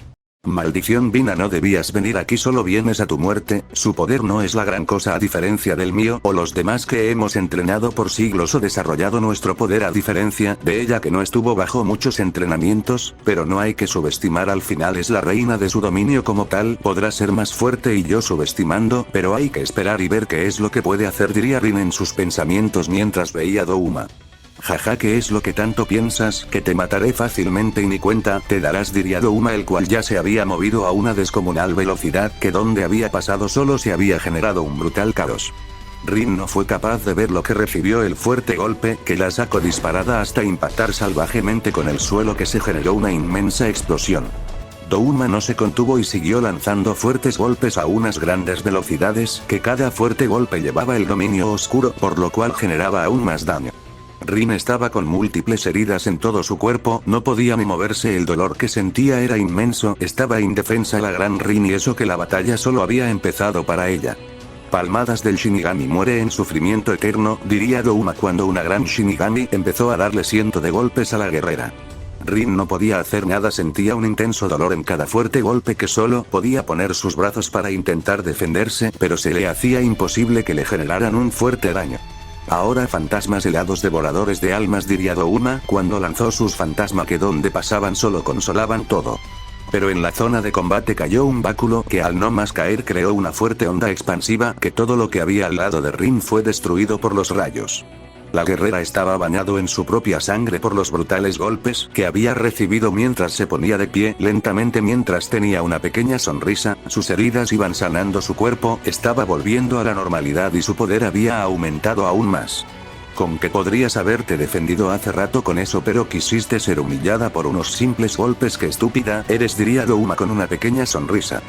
Maldición, Vina, no debías venir aquí, solo vienes a tu muerte. Su poder no es la gran cosa a diferencia del mío o los demás que hemos entrenado por siglos o desarrollado nuestro poder a diferencia de ella que no estuvo bajo muchos entrenamientos, pero no hay que subestimar, al final es la reina de su dominio como tal, podrá ser más fuerte y yo subestimando, pero hay que esperar y ver qué es lo que puede hacer, diría Rin en sus pensamientos mientras veía a Douma. Jaja, ¿qué es lo que tanto piensas? Que te mataré fácilmente y ni cuenta te darás, diría Douma, el cual ya se había movido a una descomunal velocidad que donde había pasado solo se había generado un brutal caos. Rin no fue capaz de ver lo que recibió el fuerte golpe que la sacó disparada hasta impactar salvajemente con el suelo, que se generó una inmensa explosión. Douma no se contuvo y siguió lanzando fuertes golpes a unas grandes velocidades que cada fuerte golpe llevaba el dominio oscuro, por lo cual generaba aún más daño. Rin estaba con múltiples heridas en todo su cuerpo, no podía ni moverse, el dolor que sentía era inmenso, estaba indefensa la gran Rin y eso que la batalla solo había empezado para ella. Palmadas del Shinigami, muere en sufrimiento eterno, diría Douma cuando una gran Shinigami empezó a darle cientos de golpes a la guerrera. Rin no podía hacer nada, sentía un intenso dolor en cada fuerte golpe que solo podía poner sus brazos para intentar defenderse, pero se le hacía imposible que le generaran un fuerte daño. Ahora fantasmas helados devoradores de almas, diría Douma cuando lanzó sus fantasmas que donde pasaban solo consolaban todo. Pero en la zona de combate cayó un báculo que al no más caer creó una fuerte onda expansiva que todo lo que había al lado de Rin fue destruido por los rayos. La guerrera estaba bañado en su propia sangre por los brutales golpes que había recibido mientras se ponía de pie lentamente mientras tenía una pequeña sonrisa, sus heridas iban sanando, su cuerpo estaba volviendo a la normalidad y su poder había aumentado aún más. Con que podrías haberte defendido hace rato con eso, pero quisiste ser humillada por unos simples golpes. Qué estúpida eres, diría Douma con una pequeña sonrisa.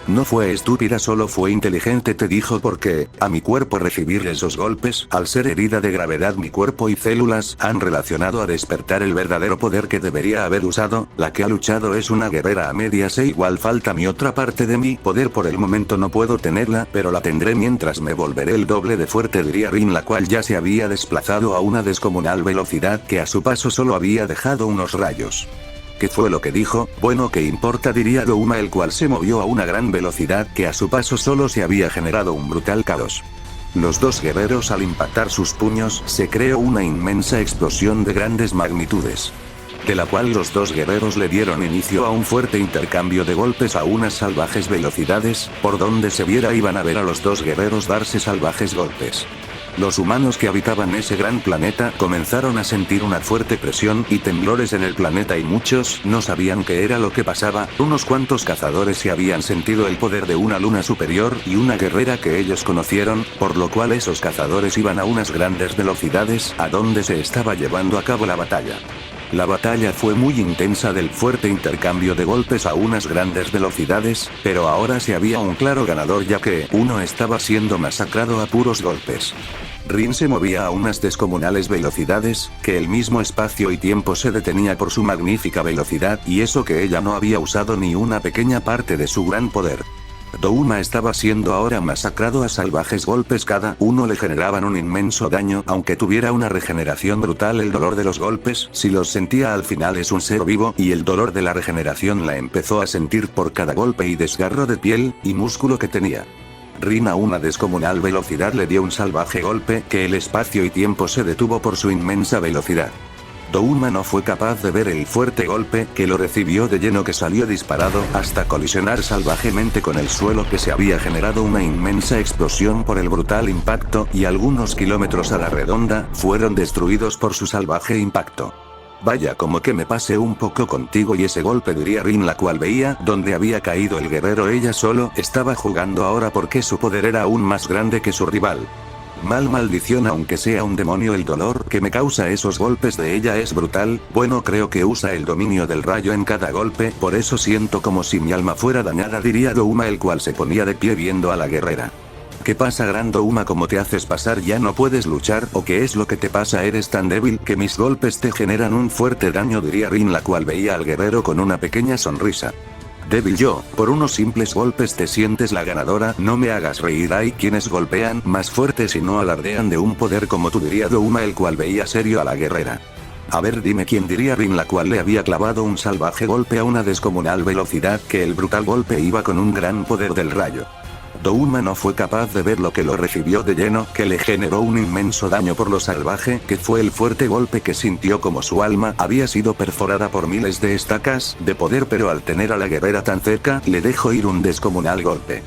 No fue estúpida, solo fue inteligente, te dijo, porque a mi cuerpo recibir esos golpes, al ser herida de gravedad mi cuerpo y células han relacionado a despertar el verdadero poder que debería haber usado. La que ha luchado es una guerrera a medias e igual falta mi otra parte de mi poder. Por el momento no puedo tenerla, pero la tendré mientras me volveré el doble de fuerte, diría Rin, la cual ya se había desplazado a una descomunal velocidad que a su paso solo había dejado unos rayos. ¿Qué fue lo que dijo? Bueno, ¿qué importa?, diría Douma, el cual se movió a una gran velocidad que a su paso solo se había generado un brutal caos. Los dos guerreros al impactar sus puños se creó una inmensa explosión de grandes magnitudes. De la cual los dos guerreros le dieron inicio a un fuerte intercambio de golpes a unas salvajes velocidades, por donde se viera iban a ver a los dos guerreros darse salvajes golpes. Los humanos que habitaban ese gran planeta comenzaron a sentir una fuerte presión y temblores en el planeta y muchos no sabían qué era lo que pasaba. Unos cuantos cazadores se habían sentido el poder de una luna superior y una guerrera que ellos conocieron, por lo cual esos cazadores iban a unas grandes velocidades a donde se estaba llevando a cabo la batalla. La batalla fue muy intensa del fuerte intercambio de golpes a unas grandes velocidades, pero ahora se había un claro ganador ya que uno estaba siendo masacrado a puros golpes. Rin se movía a unas descomunales velocidades, que el mismo espacio y tiempo se detenía por su magnífica velocidad y eso que ella no había usado ni una pequeña parte de su gran poder. Douma estaba siendo ahora masacrado a salvajes golpes, cada uno le generaban un inmenso daño, aunque tuviera una regeneración brutal. El dolor de los golpes, si los sentía al final es un ser vivo, y el dolor de la regeneración la empezó a sentir por cada golpe y desgarro de piel y músculo que tenía. Rin a una descomunal velocidad le dio un salvaje golpe que el espacio y tiempo se detuvo por su inmensa velocidad. Douma no fue capaz de ver el fuerte golpe que lo recibió de lleno, que salió disparado hasta colisionar salvajemente con el suelo, que se había generado una inmensa explosión por el brutal impacto y algunos kilómetros a la redonda fueron destruidos por su salvaje impacto. Vaya, como que me pasé un poco contigo y ese golpe, diría Rin, la cual veía donde había caído el guerrero. Ella solo estaba jugando ahora porque su poder era aún más grande que su rival. Maldición, aunque sea un demonio, el dolor que me causa esos golpes de ella es brutal. Bueno, creo que usa el dominio del rayo en cada golpe, por eso siento como si mi alma fuera dañada, diría Douma, el cual se ponía de pie viendo a la guerrera. ¿Qué pasa, gran Douma? ¿Cómo te haces pasar? ¿Ya no puedes luchar? ¿O qué es lo que te pasa? ¿Eres tan débil que mis golpes te generan un fuerte daño?, diría Rin, la cual veía al guerrero con una pequeña sonrisa. Débil yo, por unos simples golpes te sientes la ganadora. No me hagas reír. Hay quienes golpean más fuertes y no alardean de un poder como tú, diría Douma, el cual veía serio a la guerrera. A ver, dime quién, diría Rin, la cual le había clavado un salvaje golpe a una descomunal velocidad, que el brutal golpe iba con un gran poder del rayo. Douma no fue capaz de ver lo que lo recibió de lleno, que le generó un inmenso daño por lo salvaje que fue el fuerte golpe, que sintió como su alma había sido perforada por miles de estacas de poder, pero al tener a la guerrera tan cerca, le dejó ir un descomunal golpe.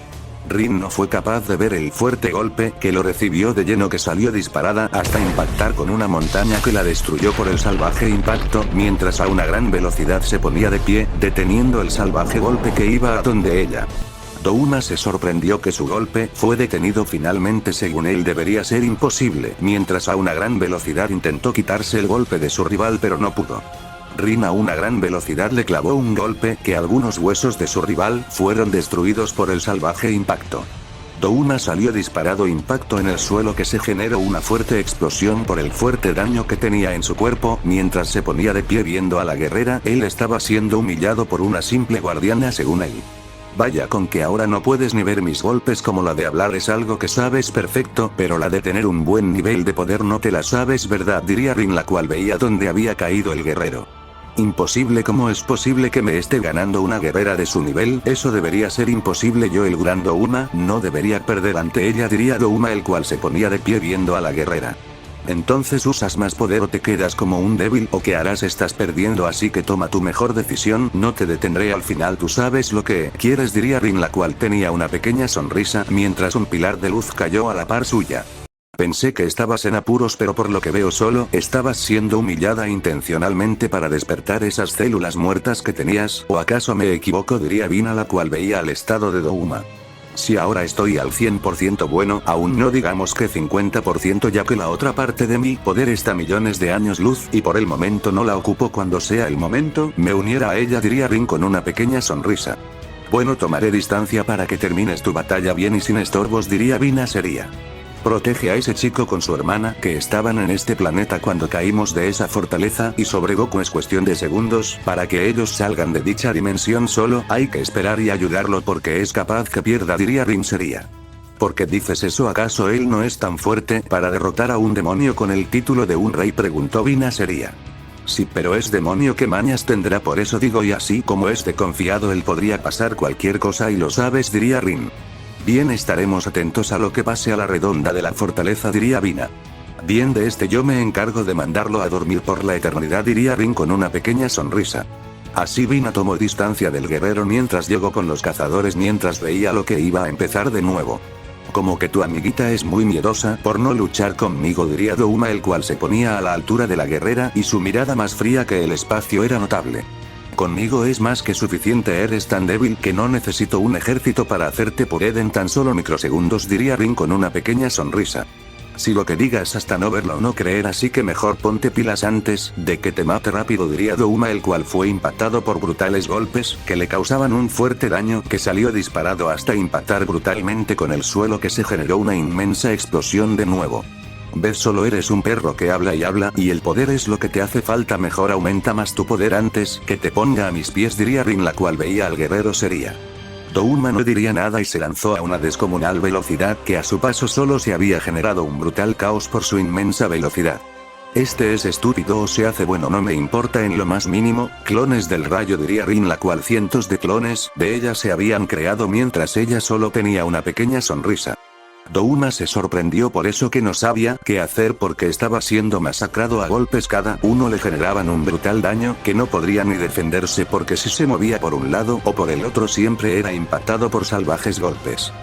Rin no fue capaz de ver el fuerte golpe que lo recibió de lleno, que salió disparada hasta impactar con una montaña que la destruyó por el salvaje impacto, mientras a una gran velocidad se ponía de pie, deteniendo el salvaje golpe que iba a donde ella. Douma se sorprendió que su golpe fue detenido finalmente. Según él debería ser imposible, mientras a una gran velocidad intentó quitarse el golpe de su rival, pero no pudo. Rin a una gran velocidad le clavó un golpe que algunos huesos de su rival fueron destruidos por el salvaje impacto. Douma salió disparado impacto en el suelo, que se generó una fuerte explosión por el fuerte daño que tenía en su cuerpo. Mientras se ponía de pie viendo a la guerrera, él estaba siendo humillado por una simple guardiana, según él. Vaya, con que ahora no puedes ni ver mis golpes. Como la de hablar es algo que sabes perfecto, pero la de tener un buen nivel de poder no te la sabes, ¿verdad?, diría Rin, la cual veía donde había caído el guerrero. Imposible. ¿Cómo es posible que me esté ganando una guerrera de su nivel? Eso debería ser imposible. Yo, el gran Douma, no debería perder ante ella, diría Douma, el cual se ponía de pie viendo a la guerrera. Entonces, ¿usas más poder o te quedas como un débil? ¿O qué harás? Estás perdiendo, así que toma tu mejor decisión. No te detendré al final. Tú sabes lo que quieres, diría Rin, la cual tenía una pequeña sonrisa mientras un pilar de luz cayó a la par suya. Pensé que estabas en apuros, pero por lo que veo solo estabas siendo humillada intencionalmente para despertar esas células muertas que tenías. ¿O acaso me equivoco?, diría Vina, la cual veía al estado de Douma. Si ahora estoy al 100% bueno, aún no digamos que 50%, ya que la otra parte de mi poder está a millones de años luz, y por el momento no la ocupo. Cuando sea el momento, me uniera a ella, diría Rin con una pequeña sonrisa. Bueno, tomaré distancia para que termines tu batalla bien y sin estorbos, diría Vina seria. Protege a ese chico con su hermana, que estaban en este planeta cuando caímos de esa fortaleza, y sobre Goku es cuestión de segundos para que ellos salgan de dicha dimensión. Solo hay que esperar y ayudarlo porque es capaz que pierda, diría Rin seria. ¿Por qué dices eso? ¿Acaso él no es tan fuerte para derrotar a un demonio con el título de un rey?, preguntó Vina seria. Sí, pero es demonio, ¿qué mañas tendrá? Por eso digo, y así como es de confiado, él podría pasar cualquier cosa y lo sabes, diría Rin. Bien, estaremos atentos a lo que pase a la redonda de la fortaleza, diría Vina. Bien, de este yo me encargo de mandarlo a dormir por la eternidad, diría Rin con una pequeña sonrisa. Así Vina tomó distancia del guerrero mientras llegó con los cazadores, mientras veía lo que iba a empezar de nuevo. Como que tu amiguita es muy miedosa por no luchar conmigo, diría Douma, el cual se ponía a la altura de la guerrera y su mirada más fría que el espacio era notable. Conmigo es más que suficiente, eres tan débil que no necesito un ejército para hacerte pured en tan solo microsegundos, diría Rin con una pequeña sonrisa. Si lo que digas hasta no verlo o no creer, así que mejor ponte pilas antes de que te mate rápido, diría Douma, el cual fue impactado por brutales golpes que le causaban un fuerte daño que salió disparado hasta impactar brutalmente con el suelo, que se generó una inmensa explosión de nuevo. Ves, solo eres un perro que habla y el poder es lo que te hace falta, mejor aumenta más tu poder antes que te ponga a mis pies, diría Rin, la cual veía al guerrero seria. Douma no diría nada y se lanzó a una descomunal velocidad que a su paso solo se había generado un brutal caos por su inmensa velocidad. Este es estúpido o se hace bueno, no me importa en lo más mínimo, clones del rayo, diría Rin, la cual cientos de clones de ella se habían creado mientras ella solo tenía una pequeña sonrisa. Douma se sorprendió por eso, que no sabía qué hacer porque estaba siendo masacrado a golpes, cada uno le generaban un brutal daño que no podría ni defenderse porque si se movía por un lado o por el otro siempre era impactado por salvajes golpes.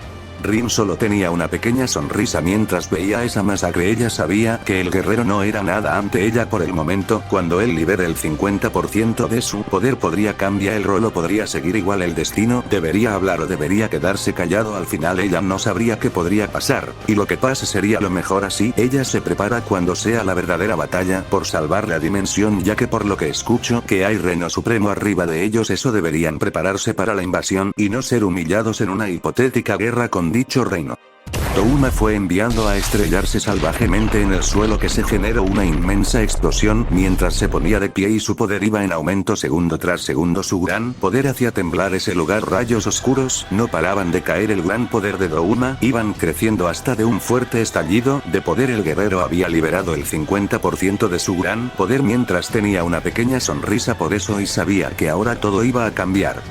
Rin solo tenía una pequeña sonrisa mientras veía esa masacre. Ella sabía que el guerrero no era nada ante ella por el momento. Cuando él libere el 50% de su poder podría cambiar el rol o podría seguir igual el destino, debería hablar o debería quedarse callado. Al final ella no sabría qué podría pasar, y lo que pase sería lo mejor así. Ella se prepara cuando sea la verdadera batalla por salvar la dimensión, ya que por lo que escucho que hay Reino Supremo arriba de ellos, eso deberían prepararse para la invasión y no ser humillados en una hipotética guerra con dicho reino. Douma fue enviado a estrellarse salvajemente en el suelo, que se generó una inmensa explosión mientras se ponía de pie y su poder iba en aumento segundo tras segundo. Su gran poder hacía temblar ese lugar, rayos oscuros no paraban de caer. El gran poder de Douma iban creciendo hasta de un fuerte estallido de poder. El guerrero había liberado el 50% de su gran poder mientras tenía una pequeña sonrisa por eso y sabía que ahora todo iba a cambiar.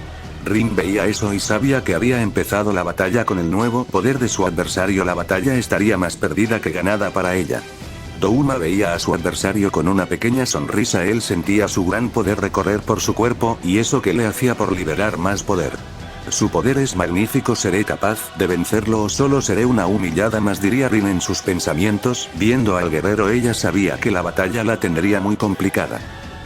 Rin veía eso y sabía que había empezado la batalla con el nuevo poder de su adversario. La batalla estaría más perdida que ganada para ella. Douma veía a su adversario con una pequeña sonrisa. Él sentía su gran poder recorrer por su cuerpo y eso que le hacía por liberar más poder. Su poder es magnífico, ¿seré capaz de vencerlo o solo seré una humillada más?, diría Rin en sus pensamientos. Viendo al guerrero, ella sabía que la batalla la tendría muy complicada.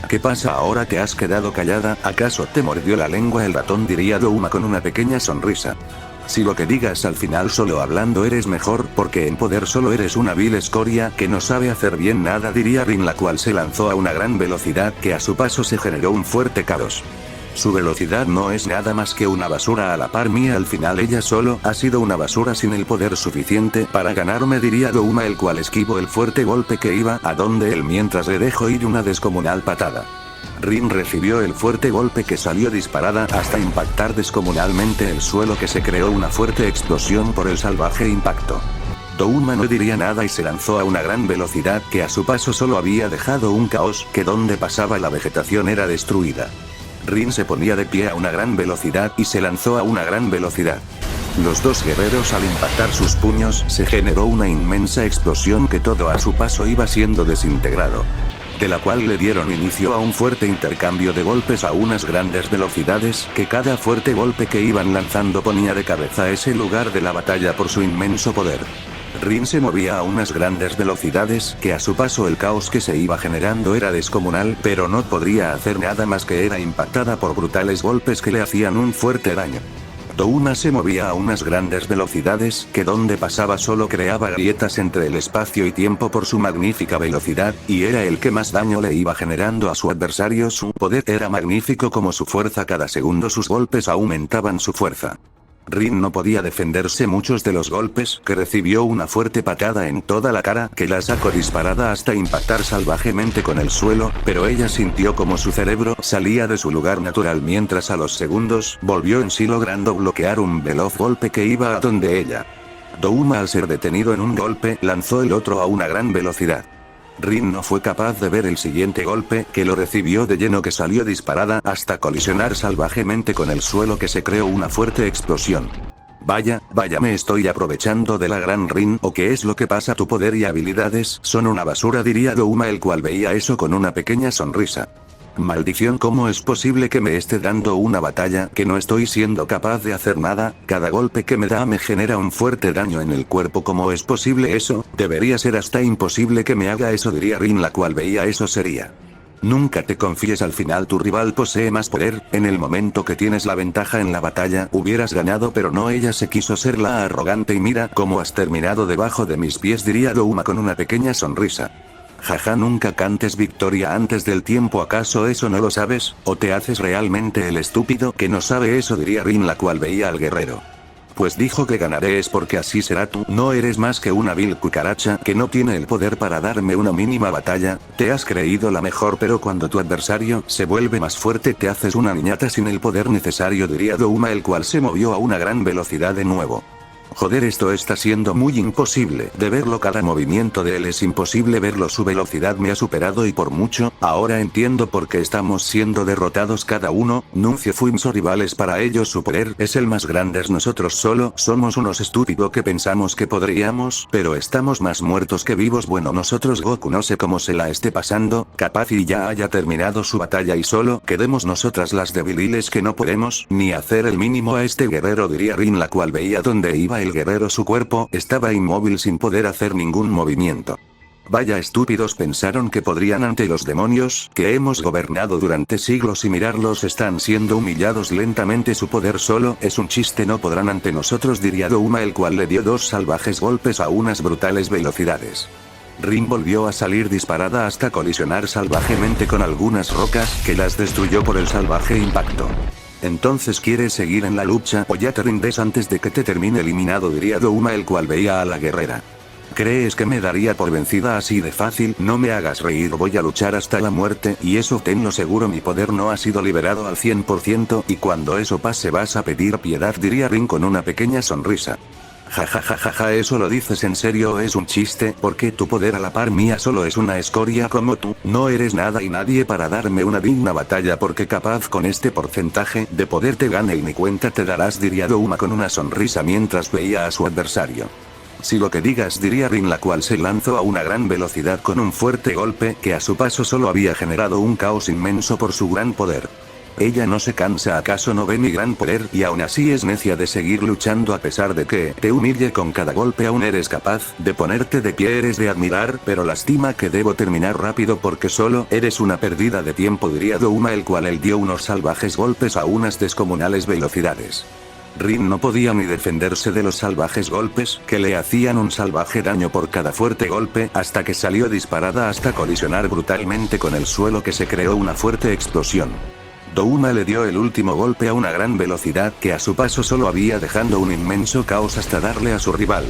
¿Qué pasa ahora? ¿Te has quedado callada? ¿Acaso te mordió la lengua el ratón?, diría Douma con una pequeña sonrisa. Si lo que digas al final solo hablando eres mejor, porque en poder solo eres una vil escoria que no sabe hacer bien nada, diría Rin, la cual se lanzó a una gran velocidad que a su paso se generó un fuerte caos. Su velocidad no es nada más que una basura a la par mía. Al final ella solo ha sido una basura sin el poder suficiente para ganarme, diría Douma, el cual esquivó el fuerte golpe que iba a donde él mientras le dejó ir una descomunal patada. Rin recibió el fuerte golpe que salió disparada hasta impactar descomunalmente el suelo, que se creó una fuerte explosión por el salvaje impacto. Douma no diría nada y se lanzó a una gran velocidad que a su paso solo había dejado un caos que donde pasaba la vegetación era destruida. Rin se ponía de pie a una gran velocidad y se lanzó a una gran velocidad. Los dos guerreros, al impactar sus puños, se generó una inmensa explosión que todo a su paso iba siendo desintegrado, de la cual le dieron inicio a un fuerte intercambio de golpes a unas grandes velocidades, que cada fuerte golpe que iban lanzando ponía de cabeza a ese lugar de la batalla por su inmenso poder. Rin se movía a unas grandes velocidades, que a su paso el caos que se iba generando era descomunal, pero no podría hacer nada más que era impactada por brutales golpes que le hacían un fuerte daño. Douma se movía a unas grandes velocidades, que donde pasaba solo creaba grietas entre el espacio y tiempo por su magnífica velocidad, y era el que más daño le iba generando a su adversario. Su poder era magnífico como su fuerza, cada segundo sus golpes aumentaban su fuerza. Rin no podía defenderse muchos de los golpes que recibió, una fuerte patada en toda la cara que la sacó disparada hasta impactar salvajemente con el suelo, pero ella sintió como su cerebro salía de su lugar natural mientras a los segundos volvió en sí, logrando bloquear un veloz golpe que iba a donde ella. Douma, al ser detenido en un golpe, lanzó el otro a una gran velocidad. Rin no fue capaz de ver el siguiente golpe, que lo recibió de lleno, que salió disparada hasta colisionar salvajemente con el suelo, que se creó una fuerte explosión. Vaya, me estoy aprovechando de la gran Rin, ¿o qué es lo que pasa? Tu poder y habilidades son una basura, diría Douma, el cual veía eso con una pequeña sonrisa. Maldición, ¿cómo es posible que me esté dando una batalla que no estoy siendo capaz de hacer nada? Cada golpe que me da me genera un fuerte daño en el cuerpo. ¿Cómo es posible eso? Debería ser hasta imposible que me haga eso, diría Rin, la cual veía eso sería. Nunca te confíes, al final tu rival posee más poder. En el momento que tienes la ventaja en la batalla, hubieras ganado, pero no, ella se quiso ser la arrogante y mira cómo has terminado debajo de mis pies, diría Douma con una pequeña sonrisa. Jaja, nunca cantes victoria antes del tiempo, ¿acaso eso no lo sabes? ¿O te haces realmente el estúpido que no sabe eso?, diría Rin, la cual veía al guerrero. Pues dijo que ganaré, es porque así será. Tú no eres más que una vil cucaracha que no tiene el poder para darme una mínima batalla. Te has creído la mejor, pero cuando tu adversario se vuelve más fuerte te haces una niñata sin el poder necesario, diría Douma, el cual se movió a una gran velocidad de nuevo. Joder, esto está siendo muy imposible de verlo, cada movimiento de él es imposible verlo, su velocidad me ha superado y por mucho. Ahora entiendo por qué estamos siendo derrotados cada uno. Nuncio fuimos rivales para ellos, su poder es el más grande, nosotros solo somos unos estúpidos que pensamos que podríamos, pero estamos más muertos que vivos. Bueno, nosotros, Goku no sé cómo se la esté pasando, capaz y ya haya terminado su batalla y solo quedemos nosotras las débiles que no podemos ni hacer el mínimo a este guerrero, diría Rin, la cual veía dónde iba el guerrero, su cuerpo estaba inmóvil sin poder hacer ningún movimiento. Vaya estúpidos, pensaron que podrían ante los demonios que hemos gobernado durante siglos y mirarlos, están siendo humillados lentamente, su poder solo es un chiste, no podrán ante nosotros, diría Douma, el cual le dio dos salvajes golpes a unas brutales velocidades. Rin volvió a salir disparada hasta colisionar salvajemente con algunas rocas que las destruyó por el salvaje impacto. Entonces, ¿quieres seguir en la lucha o ya te rindes antes de que te termine eliminado?, diría Douma, el cual veía a la guerrera. ¿Crees que me daría por vencida así de fácil? No me hagas reír, voy a luchar hasta la muerte, y eso tenlo seguro, mi poder no ha sido liberado al 100%, y cuando eso pase vas a pedir piedad, diría Rin con una pequeña sonrisa. Jajajajaja, ¿eso lo dices en serio o es un chiste? Porque tu poder a la par mía solo es una escoria como tú, no eres nada y nadie para darme una digna batalla, porque capaz con este porcentaje de poder te gane y ni cuenta te darás, diría Douma con una sonrisa mientras veía a su adversario. Si lo que digas, diría Rin, la cual se lanzó a una gran velocidad con un fuerte golpe que a su paso solo había generado un caos inmenso por su gran poder. Ella no se cansa, ¿acaso no ve mi gran poder? Y aún así es necia de seguir luchando a pesar de que te humille con cada golpe, aún eres capaz de ponerte de pie, eres de admirar, pero lástima que debo terminar rápido porque solo eres una pérdida de tiempo, diría Douma, el cual él dio unos salvajes golpes a unas descomunales velocidades. Rin no podía ni defenderse de los salvajes golpes que le hacían un salvaje daño por cada fuerte golpe, hasta que salió disparada hasta colisionar brutalmente con el suelo, que se creó una fuerte explosión. Douma le dio el último golpe a una gran velocidad que a su paso solo había dejando un inmenso caos hasta darle a su rival.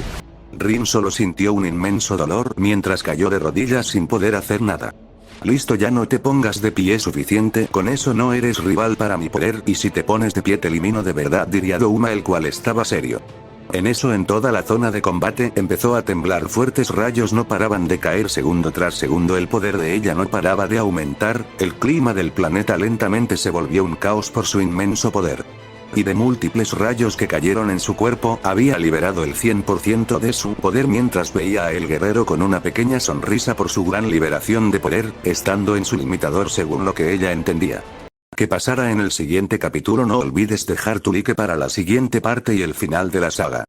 Rin solo sintió un inmenso dolor mientras cayó de rodillas sin poder hacer nada. Listo, ya no te pongas de pie, suficiente con eso, no eres rival para mi poder, y si te pones de pie te elimino de verdad, diría Douma, el cual estaba serio. En eso, en toda la zona de combate empezó a temblar, fuertes rayos no paraban de caer segundo tras segundo, el poder de ella no paraba de aumentar, el clima del planeta lentamente se volvió un caos por su inmenso poder. Y de múltiples rayos que cayeron en su cuerpo, había liberado el 100% de su poder mientras veía a el guerrero con una pequeña sonrisa por su gran liberación de poder, estando en su limitador según lo que ella entendía. ¿Qué pasará en el siguiente capítulo? No olvides dejar tu like para la siguiente parte y el final de la saga.